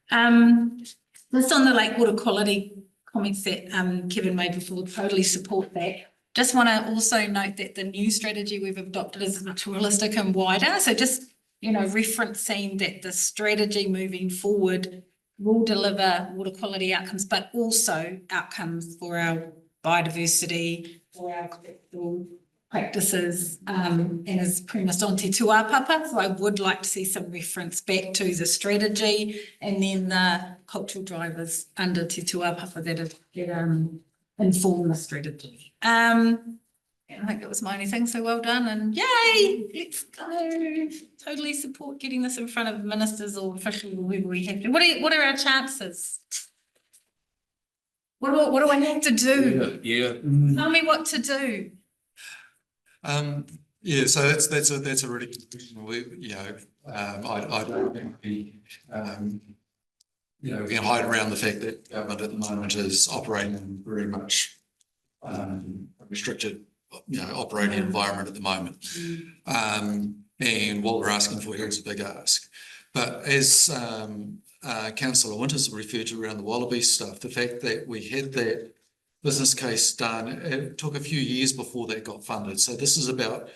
Just on the lake water quality comments that Kevin made before, totally support that. Just want to also note that the new strategy we've adopted is naturalistic and wider. So just, you know, referencing that the strategy moving forward will deliver water quality outcomes, but also outcomes for our biodiversity, for our collectible practices, and is premised on Te Tuapapa. So I would like to see some reference back to the strategy and then the cultural drivers under Te Tuapapa that inform the strategy. And I think that was my only thing, so well done, and yay, let's go. Totally support getting this in front of ministers or officials or whoever we have to. What are our chances? What do I have to do? Yeah. Tell me what to do. Yeah, so that's a really good question. I don't think we can hide around the fact that government at the moment is operating in very much restricted, operating environment at the moment. And what we're asking for here is a big ask. But as Councillor Winters referred to around the wallaby stuff, the fact that we had that business case done, it took a few years before that got funded. So this is about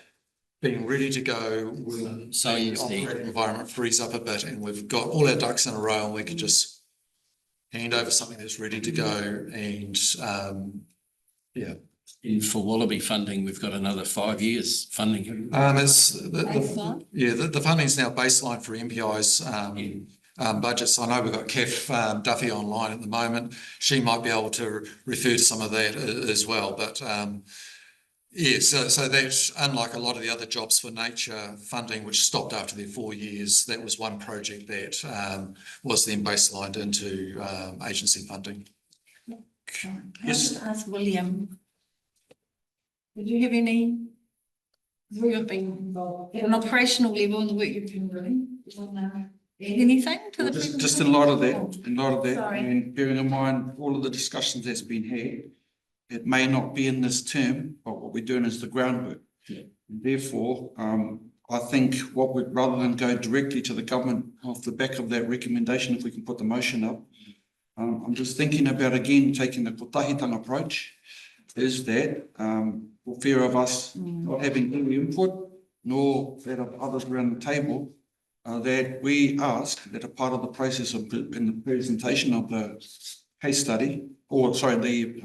being ready to go when the operating environment frees up a bit and we've got all our ducks in a row and we can just hand over something that's ready to go. And And for wallaby funding, we've got another 5 years funding. The funding is now baseline for MPI's budgets. I know we've got Kath Duffy online at the moment. She might be able to refer to some of that as well. But so that's unlike a lot of the other Jobs for Nature funding, which stopped after their 4 years. That was one project that was then baselined into agency funding. Yes. Ask William. Did you have any? We have been involved at an operational level in the work you've been doing. Anything to the just in light of that, Sorry. I mean, bearing in mind all of the discussions that's been had, it may not be in this term, but what we're doing is the groundwork. Yeah. Therefore, I think rather than go directly to the government off the back of that recommendation, if we can put the motion up, I'm just thinking about again taking the kotahitanga approach. Is that for fear of us not having any input, nor that of others around the table, that we ask that a part of the process of in the presentation of the case study, or sorry, the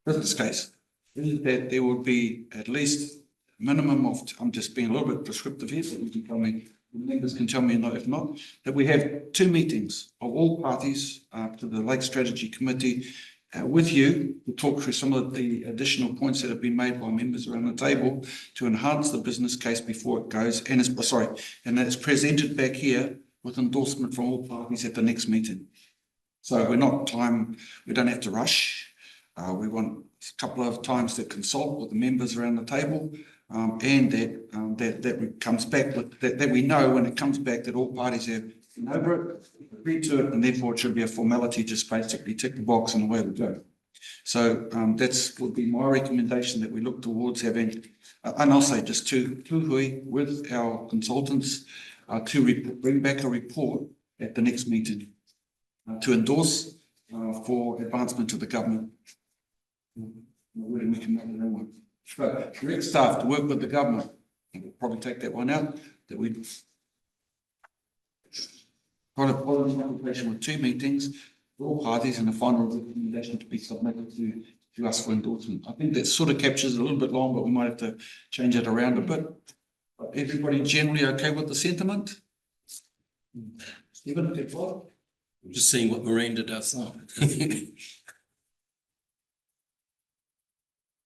business case, is that there will be at least minimum of, I'm just being a little bit prescriptive here, so you can tell me members can tell me no, if not, that we have 2 meetings of all parties to the Lake Strategy Committee with you to talk through some of the additional points that have been made by members around the table to enhance the business case before it goes and it's presented back here with endorsement from all parties at the next meeting. So we don't have to rush. We want a couple of times to consult with the members around the table, and that comes back with that we know when it comes back that all parties have been over it, agreed to it, and therefore it should be a formality, just basically tick the box and away we go. So that's would be my recommendation, that we look towards having, and I'll say just to hui with our consultants to bring back a report at the next meeting to endorse for advancement to the government. Where we can make it one. So direct staff to work with the government. We'll probably take that one out. That we got a policy application with 2 meetings, all parties, and a final recommendation to be submitted to us for endorsement. I think that sort of captures a little bit long, but we might have to change it around a bit. Everybody generally okay with the sentiment? Stephen, Just seeing what Miranda does.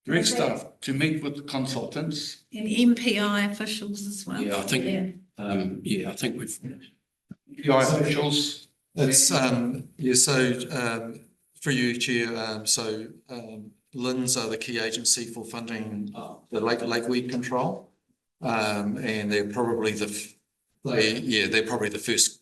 direct staff to meet with the consultants. And MPI officials as well. Yeah, I think, I think we've. PI officials. It's, for you, Chair, LINs are the key agency for funding the lake weed control. And they're probably they're probably the first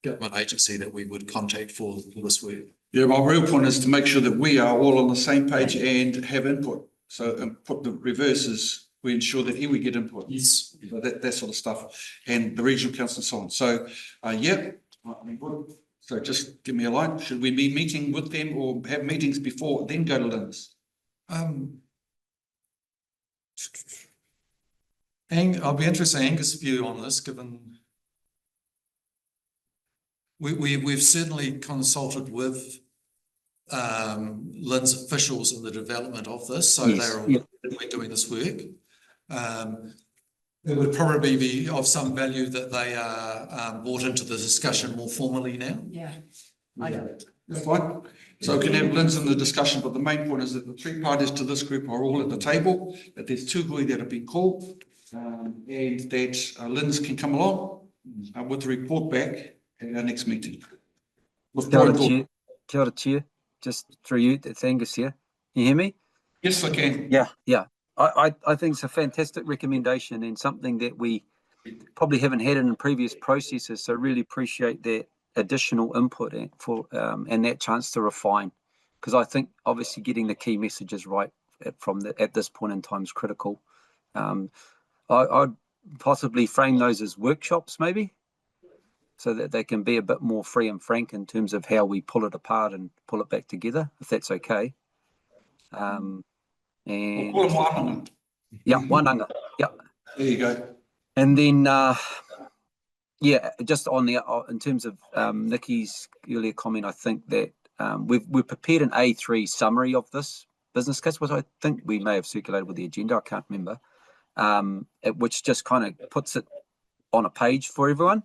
government agency that we would contact for this work. Yeah, my real point is to make sure that we are all on the same page and have input. So put the reverse is we ensure that we get input. Yes. So that sort of stuff, and the regional council and so on. So so just give me a line. Should we be meeting with them or have meetings before then go to LINs? I'll be interested in Angus' view on this, given we've certainly consulted with LIN's officials in the development of this, so we're doing this work. It would probably be of some value that they are brought into the discussion more formally now. Yeah. That's fine. So we can have LINs in the discussion, but the main point is that the 3 parties to this group are all at the table, that there's 2 hui that have been called, and that LINs can come along with the report back at our next meeting. Kia ora, Chair. Just through you, it's Angus here. Can you hear me? Yes, I can. Yeah. I think it's a fantastic recommendation and something that we probably haven't had in previous processes. So really appreciate that additional input and that chance to refine, because I think obviously getting the key messages right at this point in time is critical. I'd possibly frame those as workshops maybe, so that they can be a bit more free and frank in terms of how we pull it apart and pull it back together, if that's okay. And we'll call them wānanga. Yeah, wānanga. Yeah. There you go. And then, just on in terms of Nikki's earlier comment, I think that we've prepared an A3 summary of this business case, which I think we may have circulated with the agenda. I can't remember, which just kind of puts it on a page for everyone.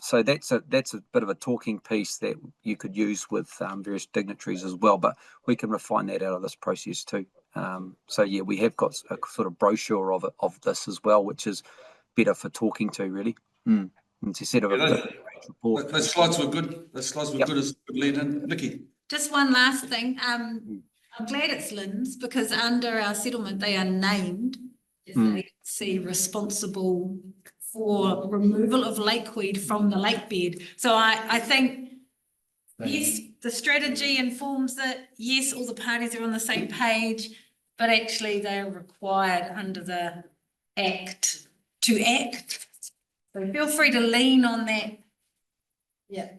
So that's a bit of a talking piece that you could use with various dignitaries as well, but we can refine that out of this process too. So yeah, we have got a sort of brochure of this as well, which is better for talking to really. Instead of report. Those slides were good. Those slides were good as a good lead in. Nikki. Just one last thing. I'm glad it's LINs, because under our settlement they are named as agency responsible for removal of lakeweed from the lake bed. So I think, yes, the strategy informs it. Yes, all the parties are on the same page, but actually they're required under the Act to act. So feel free to lean on that. Yeah.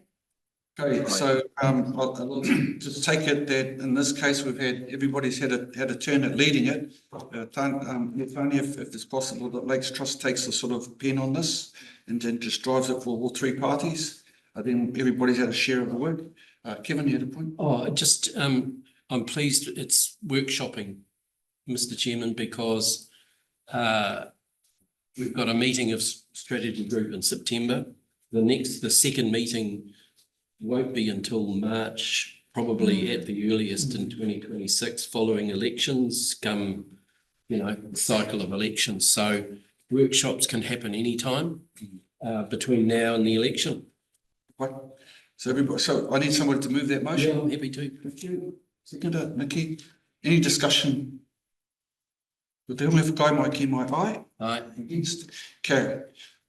Okay, so I'll just take it that in this case we've had everybody's had a turn at leading it. Tony, if it's possible that Lakes Trust takes the sort of pen on this and then just drives it for all 3 parties. Then everybody's had a share of the work. Kevin, you had a point? I'm pleased it's workshopping, Mr. Chairman, because We've got a meeting of strategy group in September. The second meeting won't be until March, probably at the earliest in 2026, following elections, cycle of elections. So workshops can happen anytime between now and the election. Right. So I need somebody to move that motion. Yeah, I'm happy to. Thank you. Seconder, Nikki. Any discussion? With the only guy, my key, my eye. Aye. Against. Okay.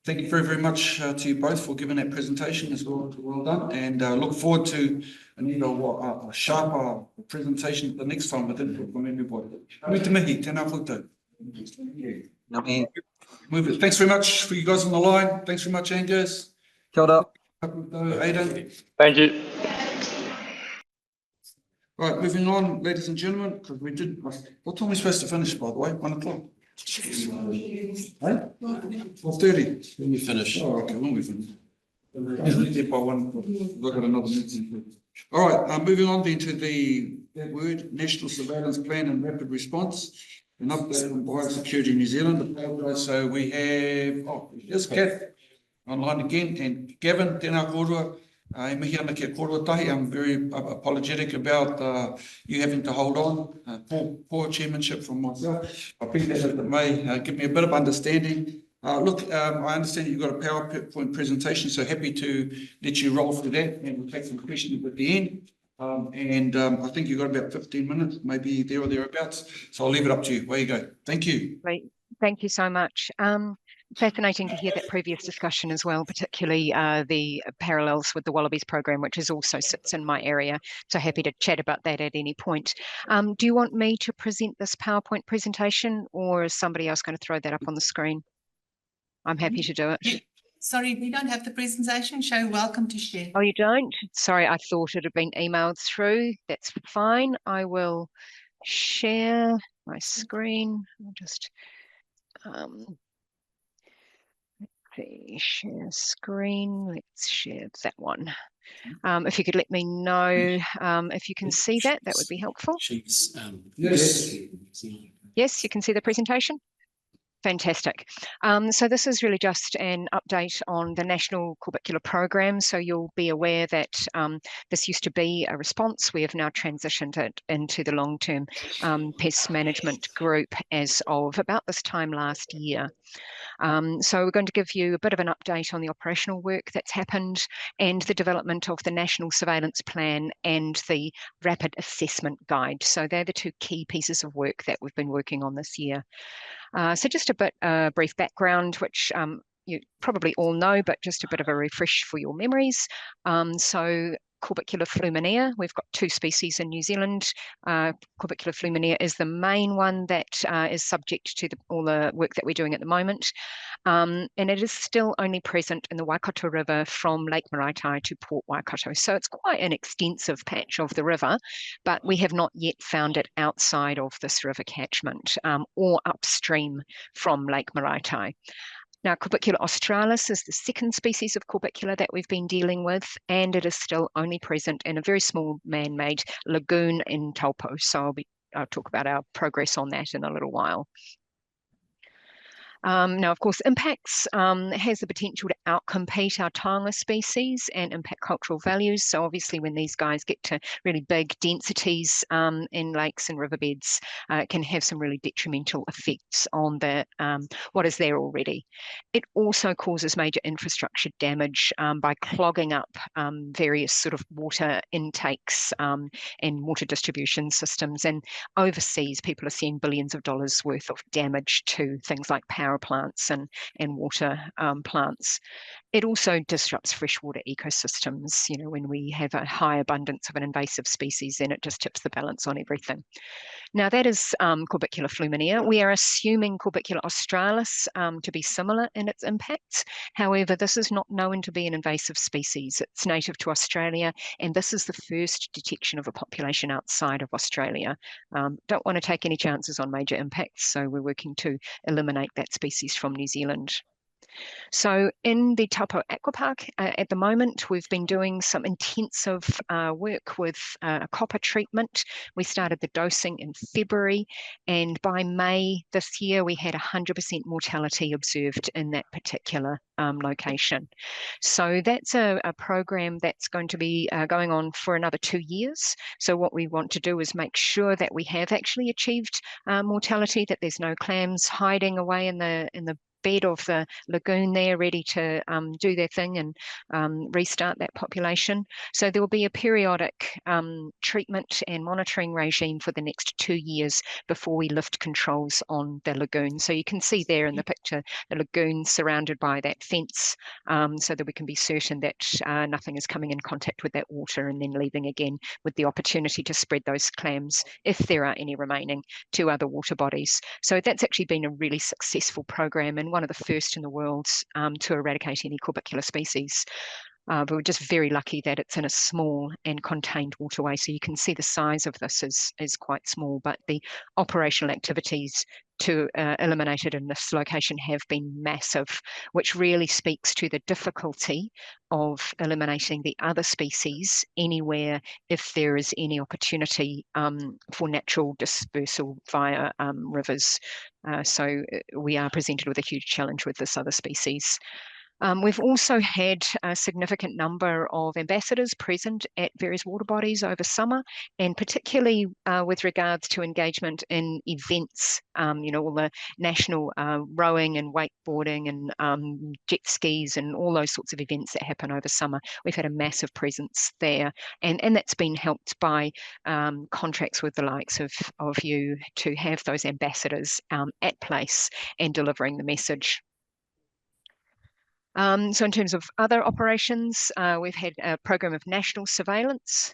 Thank you very, very much to you both for giving that presentation as well. Well done. And look forward to a sharper presentation the next time with input from everybody. Move to Mihi, tēnā koutou. Move it. Thanks very much for you guys on the line. Thanks very much, Angus. Kia ora. Aidan. Thank you. Right, moving on, ladies and gentlemen, because we did, what time are we supposed to finish, by the way? 1 o'clock? 12:30. When you finish. Oh, okay, when we finish. By 1 o'clock. Look at another meeting. All right, moving on then to that word, National Surveillance Plan and Rapid Response, an update on biosecurity New Zealand. So we have, here's Kath online again, and Gavin, tēnā kōrua. I'm very apologetic about you having to hold on. Poor chairmanship from myself. I think that may give me a bit of understanding. Look, I understand you've got a PowerPoint presentation, so happy to let you roll through that, and we'll take some questions at the end. I think you've got about 15 minutes, maybe there or thereabouts. So I'll leave it up to you. Where you go. Thank you. Great. Thank you so much. Fascinating to hear that previous discussion as well, particularly the parallels with the Wallabies program, which is also sits in my area. So happy to chat about that at any point. Do you want me to present this PowerPoint presentation, or is somebody else going to throw that up on the screen? I'm happy to do it. Sorry, we don't have the presentation. Show welcome to share. Oh, you don't? Sorry, I thought it had been emailed through. That's fine. I will share my screen. I'll just let's see, share screen. Let's share that one. If you could let me know if you can see that, that would be helpful. Yes. Yes, you can see the presentation. Fantastic. So this is really just an update on the National Corbicular Program. So you'll be aware that this used to be a response. We have now transitioned it into the long-term pest management group as of about this time last year. So we're going to give you a bit of an update on the operational work that's happened and the development of the National Surveillance Plan and the Rapid Assessment Guide. So they're the two key pieces of work that we've been working on this year. So just a bit brief background, which you probably all know, but just a bit of a refresh for your memories. So Corbicula fluminea, we've got 2 species in New Zealand. Corbicula fluminea is the main one that is subject to all the work that we're doing at the moment. And it is still only present in the Waikato River from Lake Maraetai to Port Waikato. So it's quite an extensive patch of the river, but we have not yet found it outside of this river catchment or upstream from Lake Maraetai. Now, Corbicula australis is the second species of Corbicula that we've been dealing with, and it is still only present in a very small man-made lagoon in Taupo. So I'll talk about our progress on that in a little while. Now, of course, impacts has the potential to outcompete our taonga species and impact cultural values. So obviously when these guys get to really big densities in lakes and riverbeds, it can have some really detrimental effects on the what is there already. It also causes major infrastructure damage by clogging up various sort of water intakes and water distribution systems. And overseas, people are seeing billions of dollars worth of damage to things like power plants and water plants. It also disrupts freshwater ecosystems. You know, when we have a high abundance of an invasive species, then it just tips the balance on everything. Now that is Corbicula fluminea. We are assuming Corbicula australis to be similar in its impacts. However, this is not known to be an invasive species. It's native to Australia, and this is the first detection of a population outside of Australia. Don't want to take any chances on major impacts, so we're working to eliminate that species from New Zealand. So in the Taupo Aquapark at the moment, we've been doing some intensive work with copper treatment. We started the dosing in February, and by May this year, we had 100% mortality observed in that particular location. So that's a program that's going to be going on for another 2 years. So what we want to do is make sure that we have actually achieved mortality, that there's no clams hiding away in the bed of the lagoon there, ready to do their thing and restart that population. So there will be a periodic treatment and monitoring regime for the next 2 years before we lift controls on the lagoon. So you can see there in the picture, the lagoon surrounded by that fence, so that we can be certain that nothing is coming in contact with that water and then leaving again, with the opportunity to spread those clams, if there are any remaining, to other water bodies. So that's actually been a really successful program, and one of the first in the world to eradicate any corbicular species. But we're just very lucky that it's in a small and contained waterway. So you can see the size of this is quite small, but the operational activities to eliminate it in this location have been massive, which really speaks to the difficulty of eliminating the other species anywhere if there is any opportunity for natural dispersal via rivers. So we are presented with a huge challenge with this other species. We've also had a significant number of ambassadors present at various water bodies over summer, and particularly with regards to engagement in events, all the national rowing and wakeboarding and jet skis and all those sorts of events that happen over summer. We've had a massive presence there, and that's been helped by contracts with the likes of you to have those ambassadors at place and delivering the message. So in terms of other operations, we've had a program of national surveillance,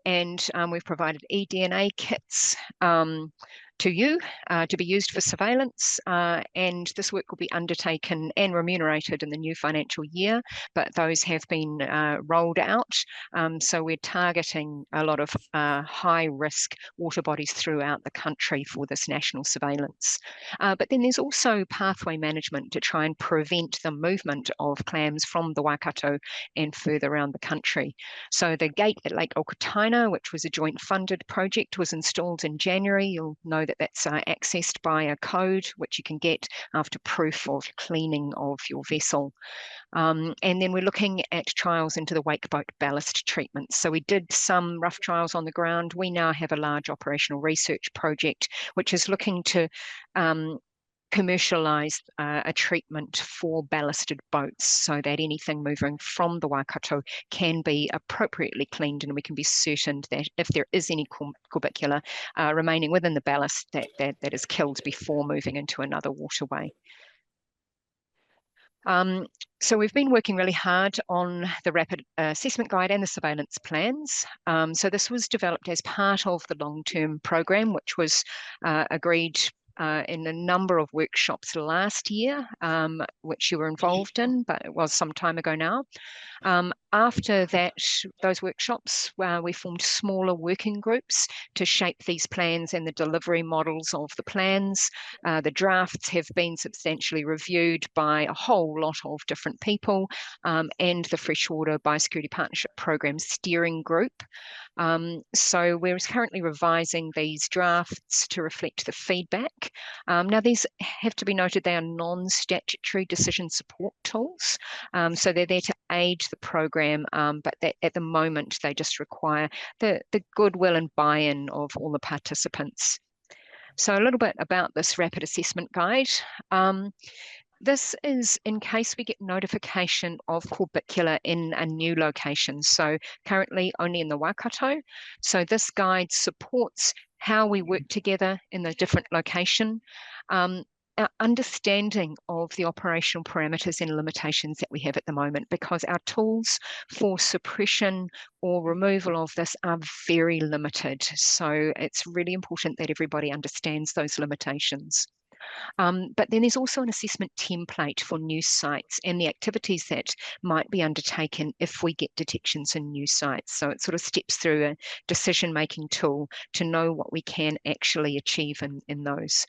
and we've provided eDNA kits to you to be used for surveillance, and this work will be undertaken and remunerated in the new financial year, but those have been rolled out. So we're targeting a lot of high risk water bodies throughout the country for this national surveillance. But then there's also pathway management to try and prevent the movement of clams from the Waikato and further around the country. So the gate at Lake Okataina, which was a joint funded project, was installed in January. You'll know that that's accessed by a code which you can get after proof of cleaning of your vessel. And then we're looking at trials into the wakeboat ballast treatment. So we did some rough trials on the ground. We now have a large operational research project which is looking to commercialise a treatment for ballasted boats, so that anything moving from the Waikato can be appropriately cleaned, and we can be certain that if there is any corbicula remaining within the ballast, that is killed before moving into another waterway. So we've been working really hard on the rapid assessment guide and the surveillance plans. So this was developed as part of the long-term program, which was agreed in a number of workshops last year, which you were involved in, but it was some time ago now. After those workshops, we formed smaller working groups to shape these plans and the delivery models of the plans. The drafts have been substantially reviewed by a whole lot of different people, and the Freshwater Biosecurity Partnership Program Steering Group. So we're currently revising these drafts to reflect the feedback. Now, these have to be noted, they are non-statutory decision support tools. So they're there to aid the program, but at the moment, they just require the goodwill and buy-in of all the participants. So a little bit about this rapid assessment guide. This is in case we get notification of corbicula in a new location. So currently only in the Waikato. So this guide supports how we work together in the different location, our understanding of the operational parameters and limitations that we have at the moment, because our tools for suppression or removal of this are very limited. So it's really important that everybody understands those limitations. But then there's also an assessment template for new sites and the activities that might be undertaken if we get detections in new sites. So it sort of steps through a decision-making tool to know what we can actually achieve in those.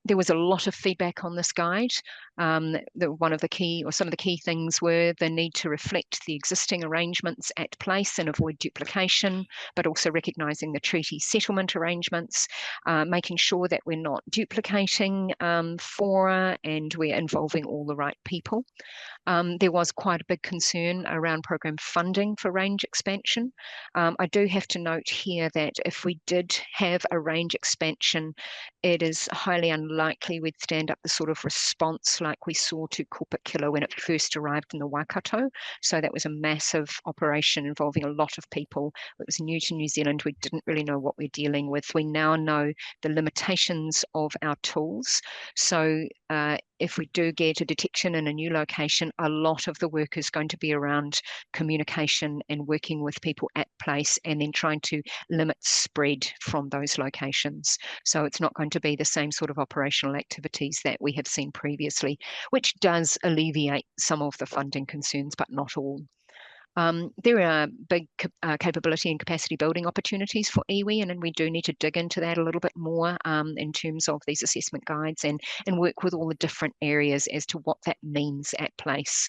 There was a lot of feedback on this guide. One of the key, or some of the key things were the need to reflect the existing arrangements at place and avoid duplication, but also recognising the treaty settlement arrangements, making sure that we're not duplicating fora and we're involving all the right people. There was quite a big concern around program funding for range expansion. I do have to note here that if we did have a range expansion, it is highly unlikely we'd stand up the sort of response like we saw to Korpikula when it first arrived in the Waikato. So that was a massive operation involving a lot of people. It was new to New Zealand. We didn't really know what we're dealing with. We now know the limitations of our tools. So if we do get a detection in a new location, a lot of the work is going to be around communication and working with people at place and then trying to limit spread from those locations. So it's not going to be the same sort of operational activities that we have seen previously, which does alleviate some of the funding concerns, but not all. There are big capability and capacity building opportunities for iwi, and we do need to dig into that a little bit more in terms of these assessment guides and work with all the different areas as to what that means at place.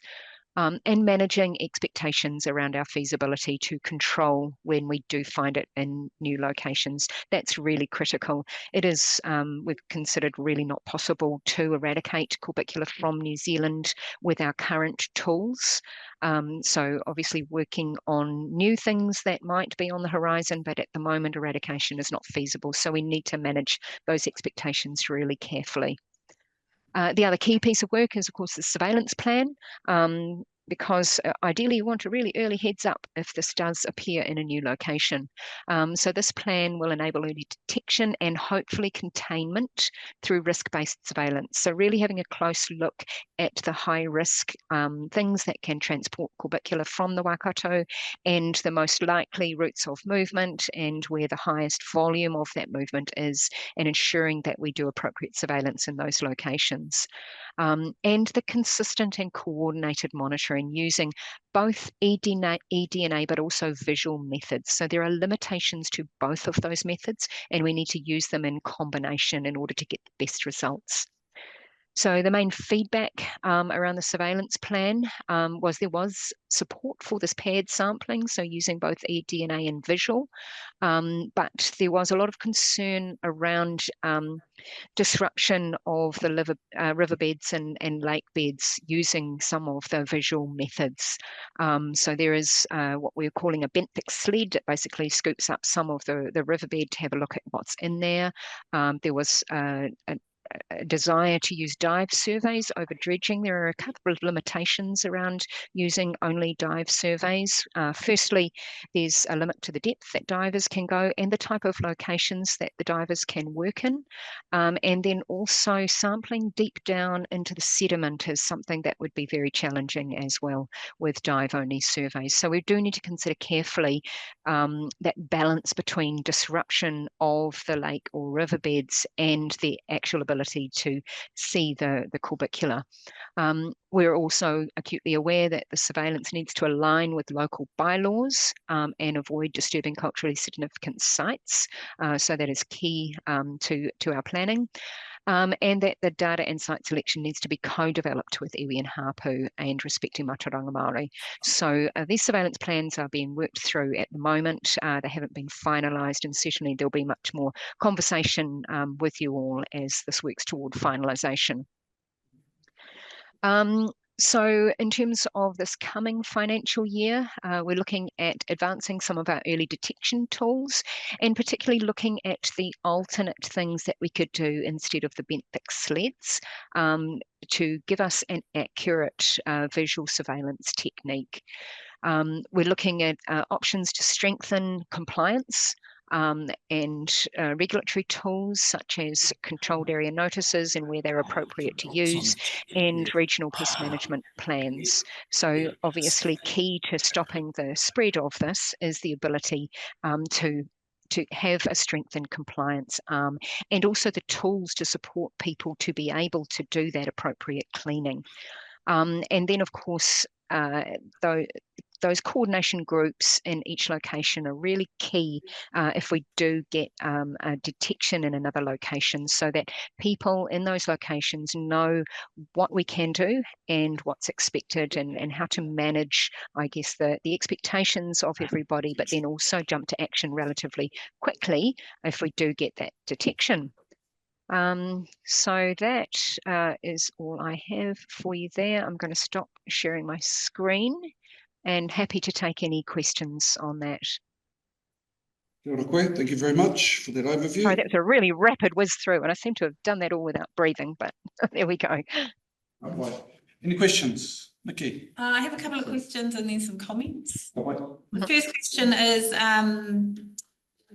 And managing expectations around our feasibility to control when we do find it in new locations. That's really critical. It is, we've considered, really not possible to eradicate Korpikula from New Zealand with our current tools. So obviously working on new things that might be on the horizon, but at the moment eradication is not feasible. So we need to manage those expectations really carefully. The other key piece of work is, of course, the surveillance plan, because ideally you want a really early heads up if this does appear in a new location. So this plan will enable early detection and hopefully containment through risk-based surveillance. So really having a close look at the high-risk things that can transport Korpikula from the Waikato and the most likely routes of movement and where the highest volume of that movement is, and ensuring that we do appropriate surveillance in those locations. And the consistent and coordinated monitoring using both eDNA but also visual methods. So there are limitations to both of those methods, and we need to use them in combination in order to get the best results. So the main feedback around the surveillance plan was there was support for this paired sampling, so using both eDNA and visual, but there was a lot of concern around disruption of the riverbeds and lake beds using some of the visual methods. So there is what we're calling a benthic sled that basically scoops up some of the riverbed to have a look at what's in there. There was a desire to use dive surveys over dredging. There are a couple of limitations around using only dive surveys. Firstly, there's a limit to the depth that divers can go and the type of locations that the divers can work in. And then also sampling deep down into the sediment is something that would be very challenging as well with dive-only surveys. So we do need to consider carefully that balance between disruption of the lake or riverbeds and the actual ability to see the Korpikula. We're also acutely aware that the surveillance needs to align with local bylaws and avoid disturbing culturally significant sites. So that is key to our planning. And that the data and site selection needs to be co-developed with iwi and hapu and respecting Mātauranga Māori. So these surveillance plans are being worked through at the moment. They haven't been finalised, and certainly there'll be much more conversation with you all as this works toward finalisation. So in terms of this coming financial year, we're looking at advancing some of our early detection tools and particularly looking at the alternate things that we could do instead of the benthic sleds to give us an accurate visual surveillance technique. We're looking at options to strengthen compliance and regulatory tools such as controlled area notices and where they're appropriate to use, and regional pest management plans. So obviously key to stopping the spread of this is the ability to have a strengthened compliance and also the tools to support people to be able to do that appropriate cleaning. And then of course, though those coordination groups in each location are really key if we do get a detection in another location, so that people in those locations know what we can do and what's expected, and how to manage, I guess, the expectations of everybody, but then also jump to action relatively quickly if we do get that detection. So that is all I have for you there. I'm going to stop sharing my screen and happy to take any questions on that. Kia ora koe. Thank you very much for that overview. Sorry, that was a really rapid whiz through, and I seem to have done that all without breathing, but there we go. Right. Any questions? Nikki? I have a couple of questions and then some comments. Right. The first question is,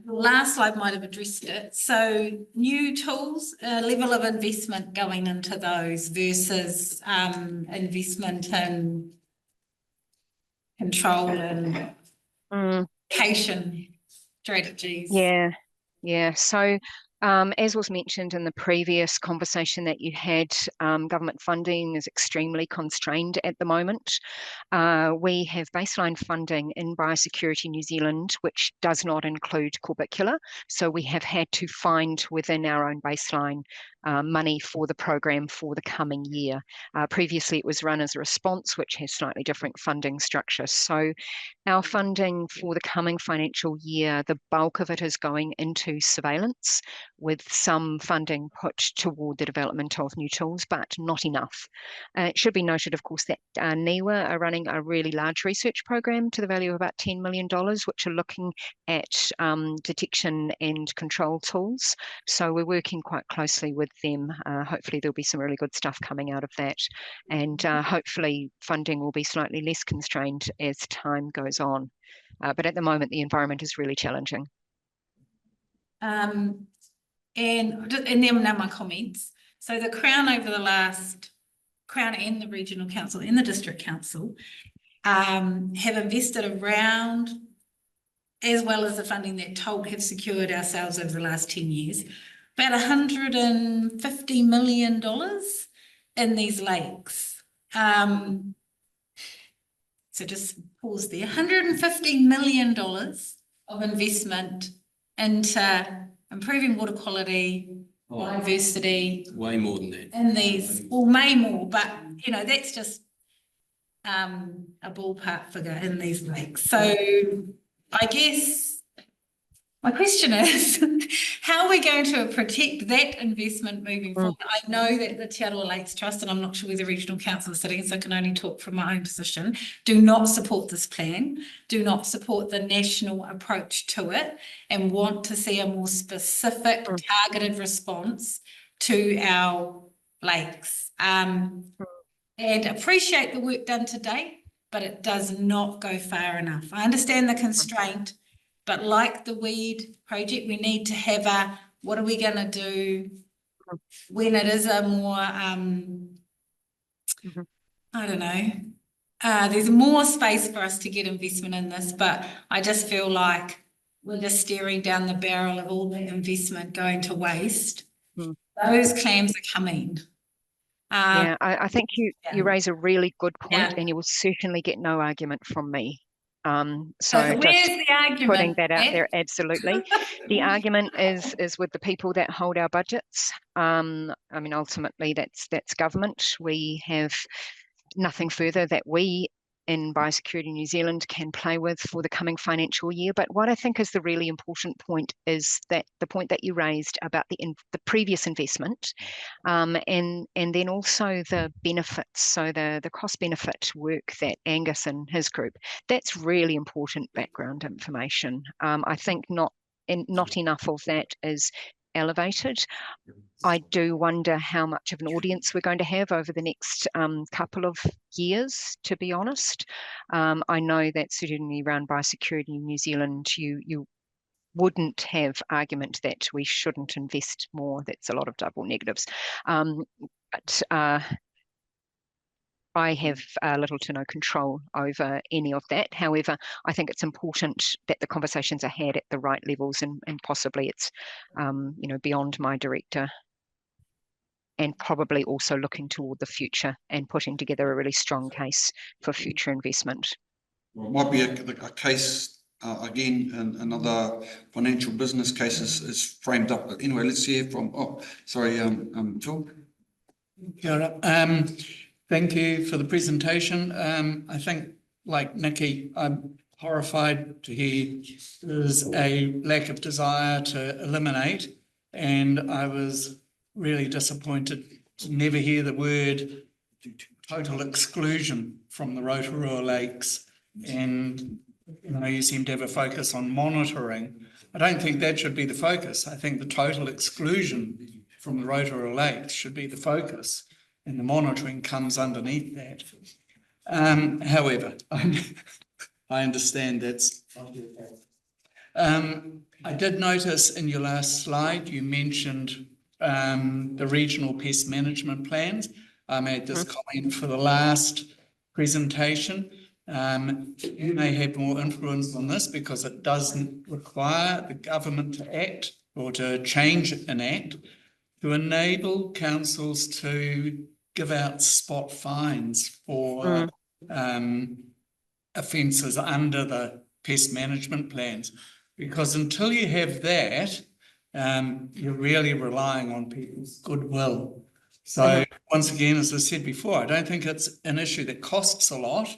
the last slide might have addressed it. So new tools, level of investment going into those versus investment in control and communication strategies. Yeah. So as was mentioned in the previous conversation that you had, government funding is extremely constrained at the moment. We have baseline funding in Biosecurity New Zealand, which does not include Corbicular. So we have had to find within our own baseline money for the program for the coming year. Previously, it was run as a response, which has slightly different funding structure. So our funding for the coming financial year, the bulk of it is going into surveillance, with some funding put toward the development of new tools, but not enough. It should be noted, of course, that NIWA are running a really large research program to the value of about $10 million, which are looking at detection and control tools. So we're working quite closely with them. Hopefully there'll be some really good stuff coming out of that. And hopefully funding will be slightly less constrained as time goes on. But at the moment, the environment is really challenging. And then now my comments. So the Crown over the last, Crown and the Regional Council and the District Council have invested around, as well as the funding that TOLT have secured ourselves over the last 10 years, about $150 million in these lakes. So just pause there, $150 million of investment into improving water quality, biodiversity. Way more than that. In these, well, may more, but you know, that's just a ballpark figure in these lakes. So I guess my question is, how are we going to protect that investment moving forward? I know that the Te Arawa Lakes Trust, and I'm not sure where the Regional Council is sitting, so I can only talk from my own position, do not support this plan, do not support the national approach to it, and want to see a more specific, targeted response to our lakes. And appreciate the work done to date, but it does not go far enough. I understand the constraint, but like the weed project, we need to have a, what are we going to do when it is a more, I don't know, there's more space for us to get investment in this, but I just feel like we're just staring down the barrel of all the investment going to waste. Those clams are coming. Yeah, I think you raise a really good point, and you will certainly get no argument from me. So where's just the argument, putting that out there, absolutely. The argument is with the people that hold our budgets. I mean, ultimately, that's government. We have nothing further that we in Biosecurity New Zealand can play with for the coming financial year. But what I think is the really important point is that the point that you raised about the previous investment, and then also the benefits, so the cost benefit work that Angus and his group, that's really important background information. I think not enough of that is elevated. I do wonder how much of an audience we're going to have over the next couple of years, to be honest. I know that certainly around Biosecurity in New Zealand, you wouldn't have argument that we shouldn't invest more. That's a lot of double negatives. But I have little to no control over any of that. However, I think it's important that the conversations are had at the right levels, and possibly it's beyond my director, and probably also looking toward the future and putting together a really strong case for future investment. Well, it might be a case, again, and another financial business case is framed up. But anyway, let's hear from, Phil. Kia ora. Thank you for the presentation. I think, like Nikki, I'm horrified to hear there's a lack of desire to eliminate, and I was really disappointed to never hear the word total exclusion from the Rotorua lakes. And you seem to have a focus on monitoring. I don't think that should be the focus. I think the total exclusion from the Rotorua lakes should be the focus, and the monitoring comes underneath that. However, I understand that's. I did notice in your last slide you mentioned the regional pest management plans. I made this comment for the last presentation. You may have more influence on this because it doesn't require the government to act or to change an act to enable councils to give out spot fines for offences under the pest management plans. Because until you have that, you're really relying on people's goodwill. So once again, as I said before, I don't think it's an issue that costs a lot.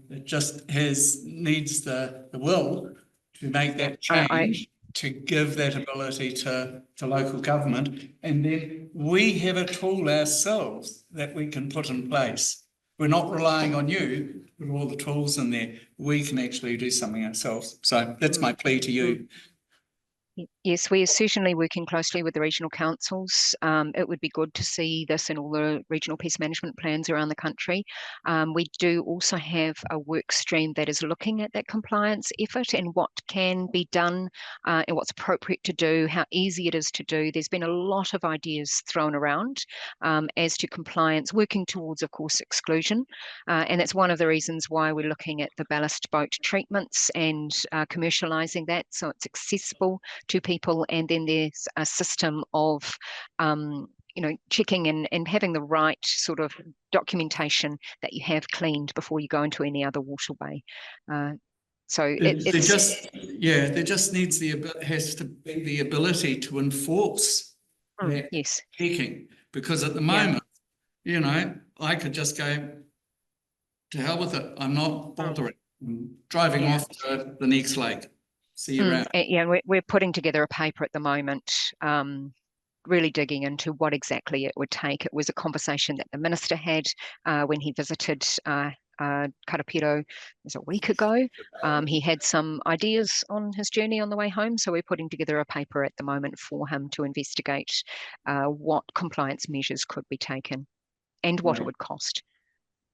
It just needs the will to make that change, to give that ability to local government. And then we have a tool ourselves that we can put in place. We're not relying on you with all the tools in there. We can actually do something ourselves. So that's my plea to you. Yes, we are certainly working closely with the regional councils. It would be good to see this in all the regional pest management plans around the country. We do also have a work stream that is looking at that compliance effort and what can be done and what's appropriate to do, how easy it is to do. There's been a lot of ideas thrown around as to compliance, working towards, of course, exclusion. And that's one of the reasons why we're looking at the ballast boat treatments and commercialising that so it's accessible to people, and then there's a system of checking and having the right sort of documentation that you have cleaned before you go into any other waterway. There just needs has to be the ability to enforce that checking, because at the moment, I could just go to hell with it. I'm not bothering. I'm driving off to the next lake. See you around. Yeah, we're putting together a paper at the moment, really digging into what exactly it would take. It was a conversation that the minister had when he visited Karapiro a week ago. He had some ideas on his journey on the way home, so we're putting together a paper at the moment for him to investigate what compliance measures could be taken and what it would cost.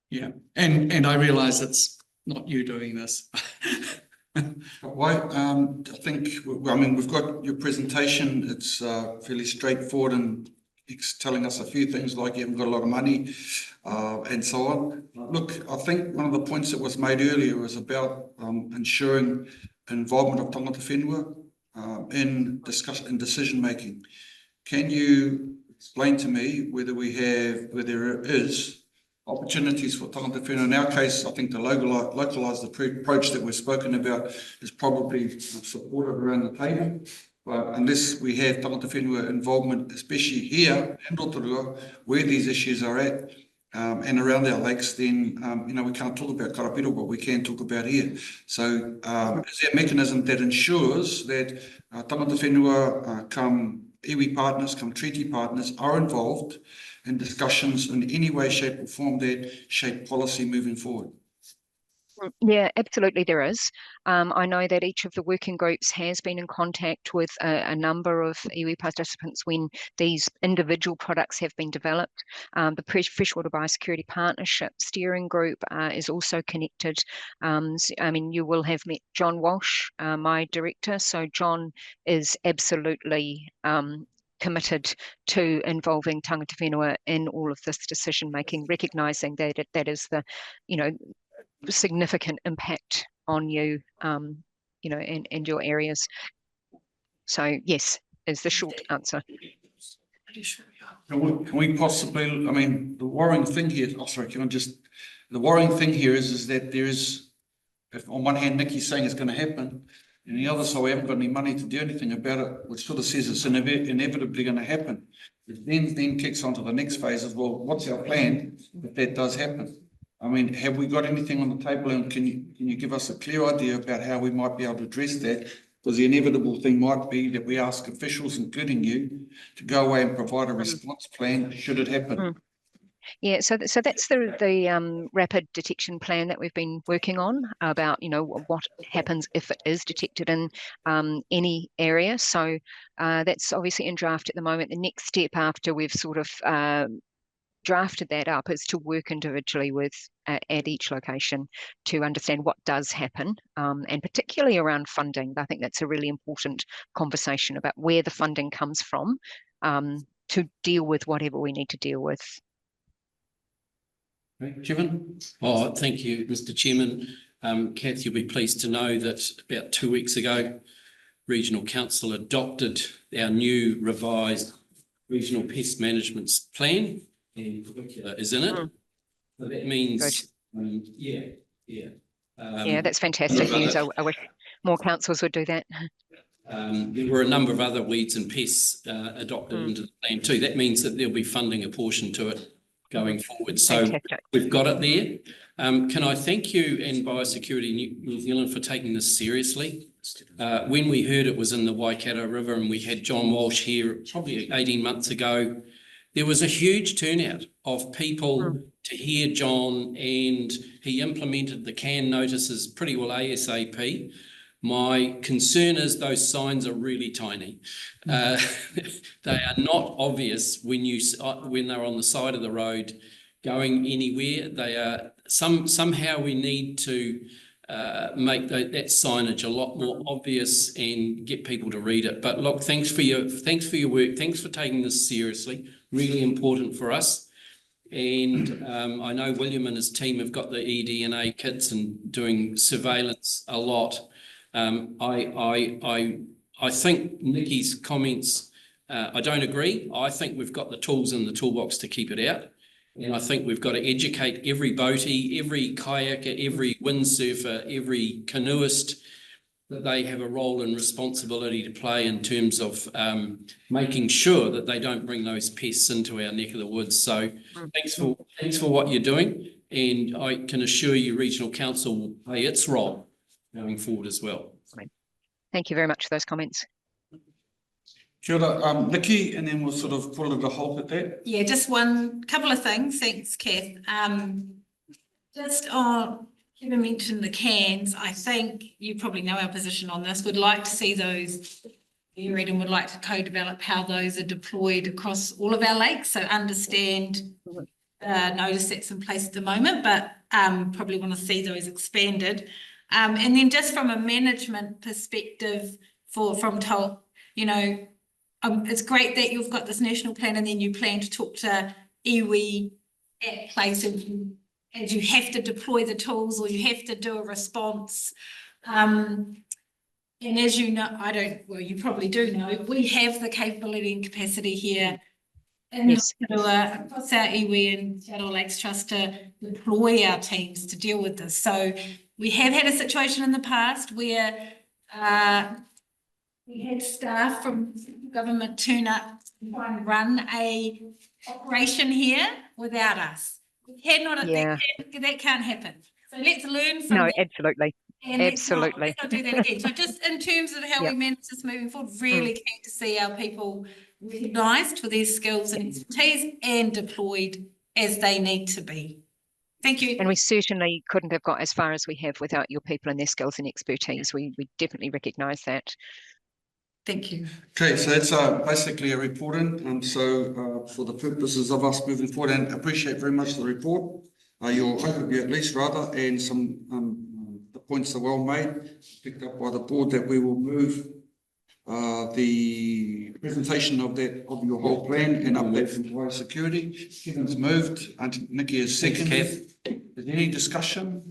Yeah, and I realise it's not you doing this. I think, we've got your presentation. It's fairly straightforward and it's telling us a few things like you haven't got a lot of money and so on. Look, I think one of the points that was made earlier was about ensuring involvement of tangata whenua in decision making. Can you explain to me whether there is opportunities for tangata whenua? In our case, I think the localised approach that we've spoken about is probably supported around the table. But unless we have tangata whenua involvement, especially here in Rotorua, where these issues are at, and around our lakes, then we can't talk about Karapiro, but we can talk about here. So is there a mechanism that ensures that tangata whenua, come iwi partners, come treaty partners, are involved in discussions in any way, shape or form that shape policy moving forward? Yeah, absolutely there is. I know that each of the working groups has been in contact with a number of iwi participants when these individual products have been developed. The Freshwater Biosecurity Partnership Steering Group is also connected. You will have met John Walsh, my director. So John is absolutely committed to involving tangata whenua in all of this decision making, recognising that that is the, significant impact on you, and your areas. So yes, is the short answer. Can we possibly, the worrying thing here, can I just the worrying thing here is that there is, if on one hand, Nikki's saying it's going to happen, and the other side, we haven't got any money to do anything about it, which sort of says it's inevitably going to happen. It then kicks on to the next phase as well. What's our plan if that does happen? I mean, have we got anything on the table, and can you give us a clear idea about how we might be able to address that? Because the inevitable thing might be that we ask officials, including you, to go away and provide a response plan should it happen. Yeah, so that's the rapid detection plan that we've been working on about, you know, what happens if it is detected in any area. So that's obviously in draft at the moment. The next step after we've sort of drafted that up is to work individually with at each location to understand what does happen, and particularly around funding. I think that's a really important conversation about where the funding comes from to deal with whatever we need to deal with. Chairman? Oh, thank you, Mr. Chairman. Kath, you'll be pleased to know that about 2 weeks ago, Regional Council adopted our new revised regional pest management plan, and curricula is in it. So that means, yeah, that's fantastic news. I wish more councils would do that. There were a number of other weeds and pests adopted into the plan too. That means that there'll be funding apportioned to it going forward. So we've got it there. Can I thank you and Biosecurity New Zealand for taking this seriously? When we heard it was in the Waikato River and we had John Walsh here probably 18 months ago, there was a huge turnout of people to hear John, and he implemented the CAN notices pretty well ASAP. My concern is those signs are really tiny. They are not obvious when they're on the side of the road going anywhere. They are somehow we need to make that signage a lot more obvious and get people to read it. But look, thanks for your work. Thanks for taking this seriously. Really important for us. And I know William and his team have got the eDNA kits and doing surveillance a lot. I think Nikki's comments, I don't agree. I think we've got the tools in the toolbox to keep it out. And I think we've got to educate every boatie, every kayaker, every windsurfer, every canoeist that they have a role and responsibility to play in terms of making sure that they don't bring those pests into our neck of the woods. So thanks for what you're doing. And I can assure you Regional Council will play its role going forward as well. Thank you very much for those comments. Kia ora, Nikki, and then we'll sort of call it a halt at that. Yeah, just one couple of things. Thanks, Kath. Just on, Kevin mentioned the cans. I think you probably know our position on this. Would like to see those buried and would like to co-develop how those are deployed across all of our lakes. So understand notice that's in place at the moment, but probably want to see those expanded. And then just from a management perspective from Toll, you know, it's great that you've got this national plan and then you plan to talk to iwi at places and you have to deploy the tools or you have to do a response. And as you know, you probably do know, we have the capability and capacity here in Rotorua, across our iwi and Shadow Lakes Trust to deploy our teams to deal with this. So we have had a situation in the past where we had staff from government turn up and try and run a operation here without us. We cannot, that can't happen. So let's learn from that. Absolutely. And absolutely. Let's not do that again. So just in terms of how we manage this moving forward, really keen to see our people recognised for their skills and expertise and deployed as they need to be. Thank you. And we certainly couldn't have got as far as we have without your people and their skills and expertise. We definitely recognise that. Thank you. Okay, so that's basically a reporting. So for the purposes of us moving forward, and appreciate very much the report, your overview at least rather, and some the points are well made, picked up by the board, that we will move the presentation of your whole plan and update from biosecurity. Kevin's moved, and Nikki is seconded. Is there any discussion?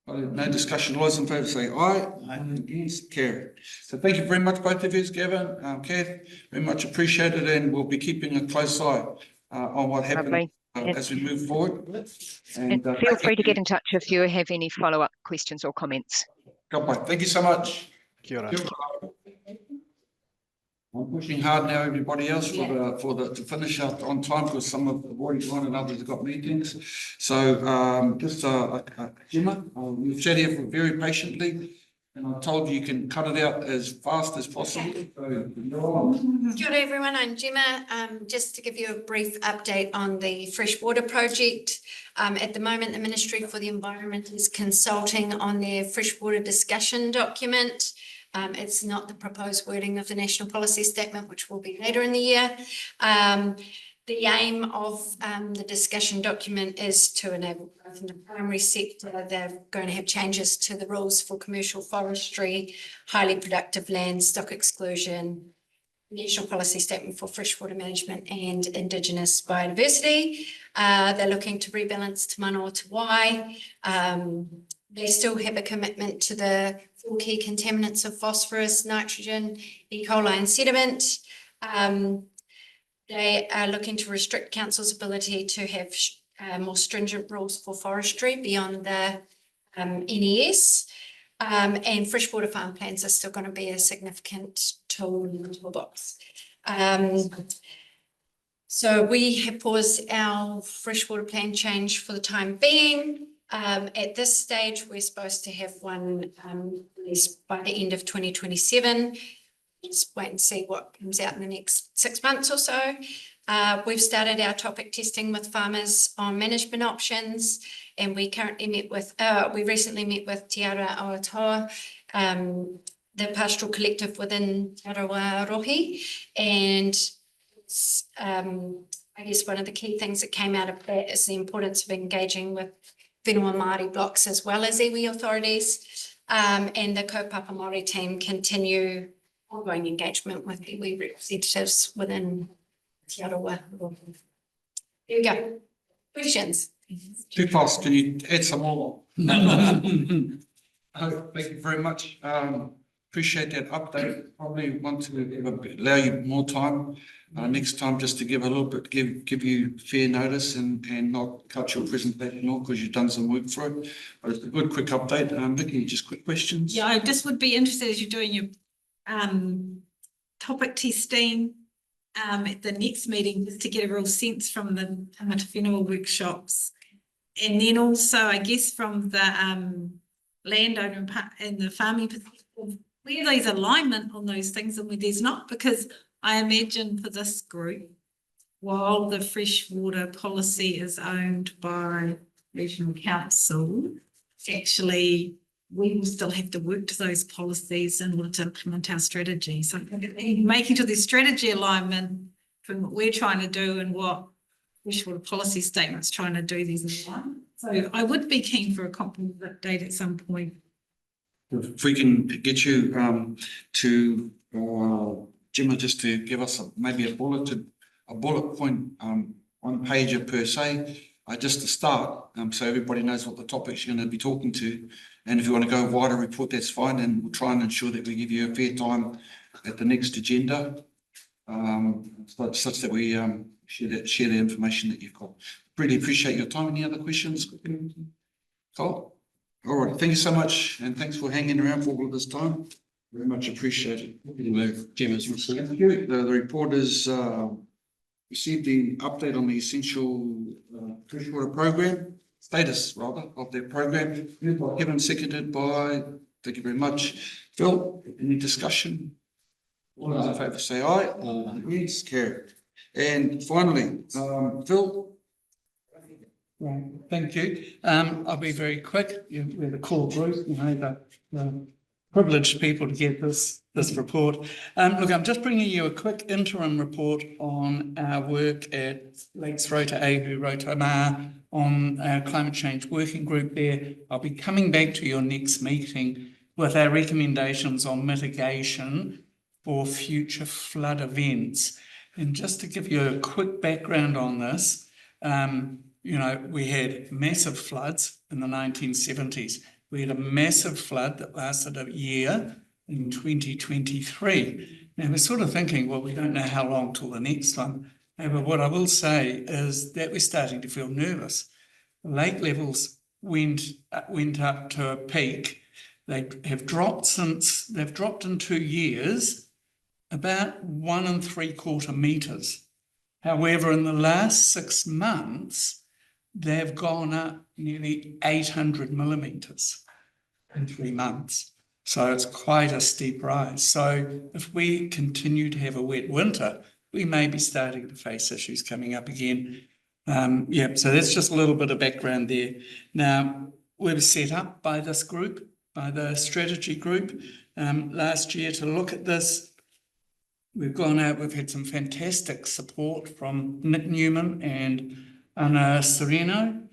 No discussion. All those in favour say aye. Against, carried. So thank you very much, both of you, Gavin, Kath, very much appreciated, and we'll be keeping a close eye on what happens as we move forward. And feel free to get in touch if you have any follow-up questions or comments. Thank you so much. Kia ora. I'm pushing hard now, everybody else, to finish up on time, because some have already gone and others have got meetings. So Gemma, you've sat here very patiently, and I told you can cut it out as fast as possible. So, Kia ora everyone, I'm Gemma. Just to give you a brief update on the freshwater project. At the moment, the Ministry for the Environment is consulting on their freshwater discussion document. It's not the proposed wording of the National Policy Statement, which will be later in the year. The aim of the discussion document is to enable growth in the primary sector. They're going to have changes to the rules for commercial forestry, highly productive land, stock exclusion, National Policy Statement for freshwater management and Indigenous biodiversity. They're looking to rebalance Te Manawa Te Wai. They still have a commitment to the 4 key contaminants of phosphorus, nitrogen, E. coli and sediment. They are looking to restrict council's ability to have more stringent rules for forestry beyond the NES. And freshwater farm plans are still going to be a significant tool in the toolbox. So we have paused our freshwater plan change for the time being. At this stage, we're supposed to have one released by the end of 2027. Just wait and see what comes out in the next 6 months or so. We've started our topic testing with farmers on management options, and we currently we recently met with Te Arawa, the pastoral collective within Arawa Rohi, and I guess one of the key things that came out of that is the importance of engaging with whenua Māori blocks as well as iwi authorities, and the Kaupapa Māori team continue ongoing engagement with iwi representatives within Te Arawa. There we go. Questions? Too fast. Can you add some more? Thank you very much. Appreciate that update. Probably want to allow you more time next time, just to give a little bit, give you fair notice and not cut your presentation off because you've done some work for it. But it's a good quick update. Vicky, just quick questions. Yeah, I just would be interested as you're doing your topic testing at the next meeting, just to get a real sense from the tangata whenua workshops. And then also, I guess, from the landowner and the farming perspective, where there's alignment on those things and where there's not, because I imagine for this group, while the freshwater policy is owned by regional council, actually we will still have to work to those policies in order to implement our strategy. So making sure there's strategy alignment from what we're trying to do and what freshwater policy statement's trying to do, these alignment. So I would be keen for a comprehensive update at some point. If we can get you to Gemma, just to give us maybe a bullet point, 1 pager per se, just to start, so everybody knows what the topics you're going to be talking to. And if you want to go wider report, that's fine, and we'll try and ensure that we give you a fair time at the next agenda, such that we share the information that you've got. Really appreciate your time. Any other questions? Cool. All right. Thank you so much, and thanks for hanging around for all of this time. Very much appreciated. Gemma's report. Thank you. The report is received the update on the essential freshwater program, status rather, of their program. Moved by Kevin, seconded by, thank you very much, Phil. Any discussion? All those in favour say aye. Yes, carried. And finally, Phil. Right, thank you. I'll be very quick. We're the core group, the privileged people to get this report. Look, I'm just bringing you a quick interim report on our work at Lakes Rotorua, Rotorua, on our climate change working group there. I'll be coming back to your next meeting with our recommendations on mitigation for future flood events. And just to give you a quick background on this, we had massive floods in the 1970s. We had a massive flood that lasted a year in 2023. Now we're sort of thinking, well, we don't know how long till the next one. However, what I will say is that we're starting to feel nervous. Lake levels went up to a peak. They've dropped in 2 years, about 1 3/4 metres. However, in the last 6 months, they've gone up nearly 800 millimetres in 3 months. So it's quite a steep rise. So if we continue to have a wet winter, we may be starting to face issues coming up again. So that's just a little bit of background there. Now, we were set up by this group, by the strategy group, last year to look at this. We've gone out, we've had some fantastic support from Nick Newman and Anna Sereno,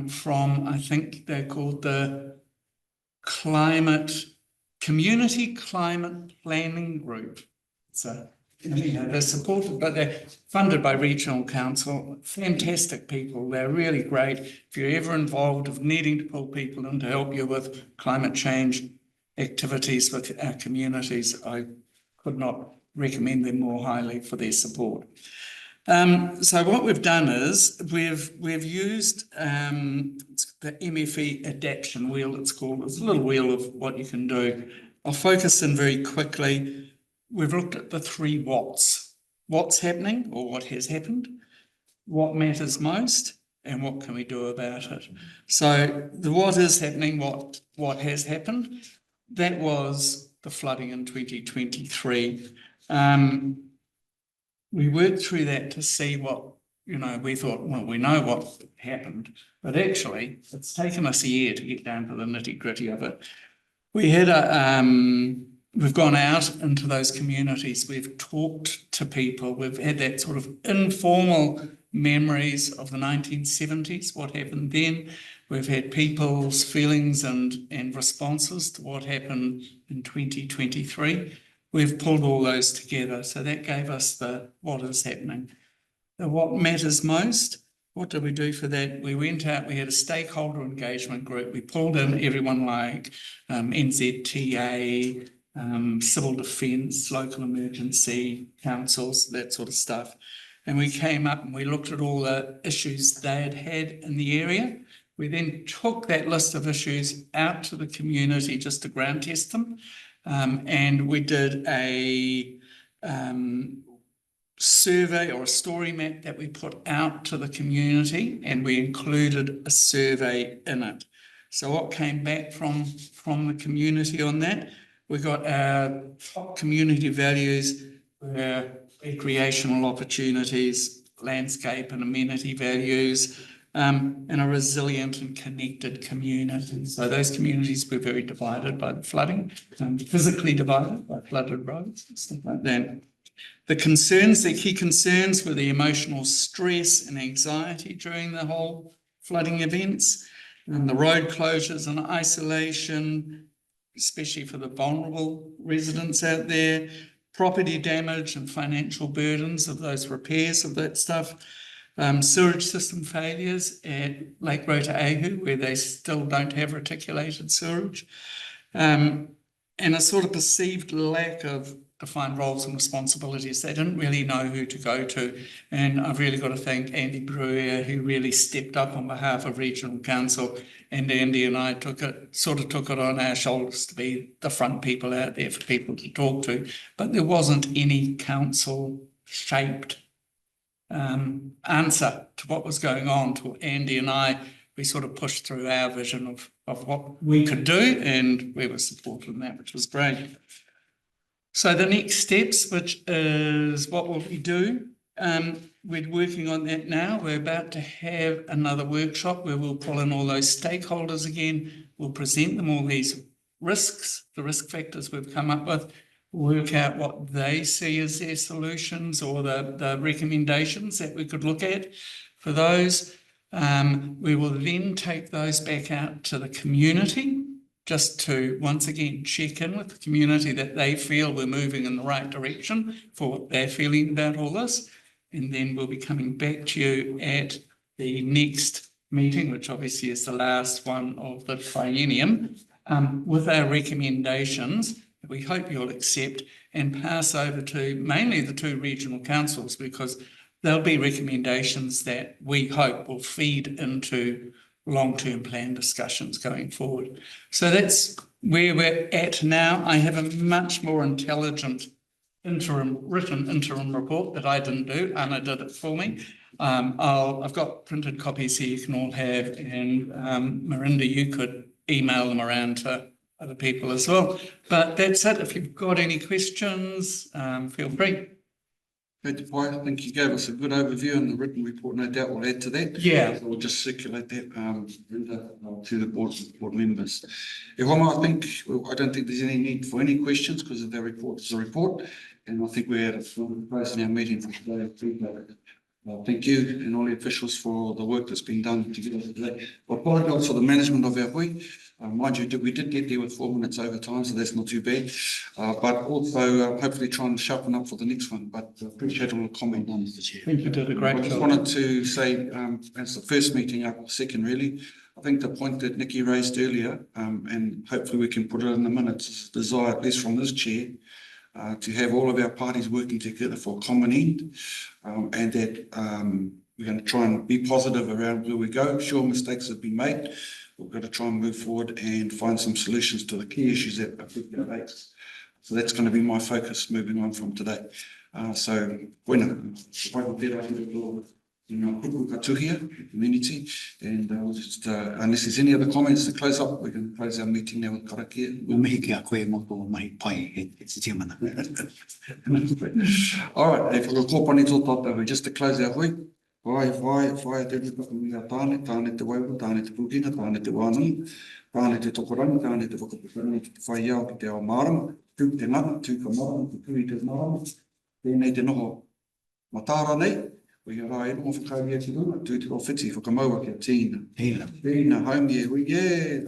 from, I think they're called the Community Climate Planning Group. So, they're supported, but they're funded by Regional Council. Fantastic people. They're really great. If you're ever involved of needing to pull people in to help you with climate change activities with our communities, I could not recommend them more highly for their support. So what we've done is we've used the MFE adaptation wheel, it's called. It's a little wheel of what you can do. I'll focus in very quickly. We've looked at the 3 what's. What's happening or what has happened, what matters most, and what can we do about it. So the what is happening, what has happened, that was the flooding in 2023. We worked through that to see what, we thought, well, we know what happened, but actually it's taken us a year to get down to the nitty-gritty of it. We had we've gone out into those communities, we've talked to people, we've had that sort of informal memories of the 1970s, what happened then. We've had people's feelings and responses to what happened in 2023. We've pulled all those together. So that gave us the what is happening. The what matters most, what did we do for that? We went out, we had a stakeholder engagement group. We pulled in everyone like NZTA, civil defence, local emergency councils, that sort of stuff. And we came up and we looked at all the issues they had in the area. We then took that list of issues out to the community just to ground test them. And we did a survey or a story map that we put out to the community, and we included a survey in it. So what came back from the community on that? We got our top community values, recreational opportunities, landscape and amenity values, and a resilient and connected community. So those communities were very divided by the flooding, physically divided by flooded roads and stuff like that. The key concerns were the emotional stress and anxiety during the whole flooding events, and the road closures and isolation, especially for the vulnerable residents out there, property damage and financial burdens of those repairs of that stuff, sewage system failures at Lake Rotorua, where they still don't have reticulated sewage, and a sort of perceived lack of defined roles and responsibilities. They didn't really know who to go to. And I've really got to thank Andy Brewer, who really stepped up on behalf of Regional Council. And Andy and I took it on our shoulders to be the front people out there for people to talk to. But there wasn't any council-shaped answer to what was going on. To Andy and I, we sort of pushed through our vision of what we could do, and we were supported in that, which was great. So the next steps, which is what will we do? We're working on that now. We're about to have another workshop where we'll pull in all those stakeholders again. We'll present them all these risks, the risk factors we've come up with, work out what they see as their solutions or the recommendations that we could look at for those. We will then take those back out to the community, just to once again check in with the community that they feel we're moving in the right direction for what they're feeling about all this. And then we'll be coming back to you at the next meeting, which obviously is the last one of the triennium, with our recommendations that we hope you'll accept and pass over to mainly the 2 regional councils, because there'll be recommendations that we hope will feed into long-term plan discussions going forward. So that's where we're at now. I have a much more intelligent written interim report that I didn't do. Anna did it for me. I've got printed copies here you can all have, and Mirinda, you could email them around to other people as well. But that's it. If you've got any questions, feel free. Thank you, I think you gave us a good overview in the written report. No doubt we'll add to that. Yeah. So we'll just circulate that to the board members. I think, I don't think there's any need for any questions because the report is a report. And I think we're at a close in our meeting for today. Thank you and all the officials for the work that's been done together today. I apologise for the management of our hui. Mind you, we did get there with 4 minutes over time, so that's not too bad. But also hopefully try and sharpen up for the next one. But appreciate all the comment on Mr. Chair. I think you did a great job. I just wanted to say, as the first meeting up, second really, I think the point that Nikki raised earlier, and hopefully we can put it in the minutes, is a desire, at least from this chair, to have all of our parties working together for a common end, and that we're going to try and be positive around where we go. Sure, mistakes have been made. We've got to try and move forward and find some solutions to the key issues that affect our base. So that's going to be my focus moving on from today. So, community, and we'll just, unless there's any other comments to close up, we can close our meeting now with karakia. All right, if we're kōpani just to close our hui, whai, te rupaka tāne te waiwa, tāne te pūkina, tāne te wānui, tāne te tokorani, tāne te whakapukana, te whai au ki te ao marama, tū te ngana, tū ka marama, te tui te marama, tēnei te noho matāra nei, we have our own whakauria ki runga, tū te o whiti, whakamaua ki a tīna. Tīna, haumi e hui, yeah.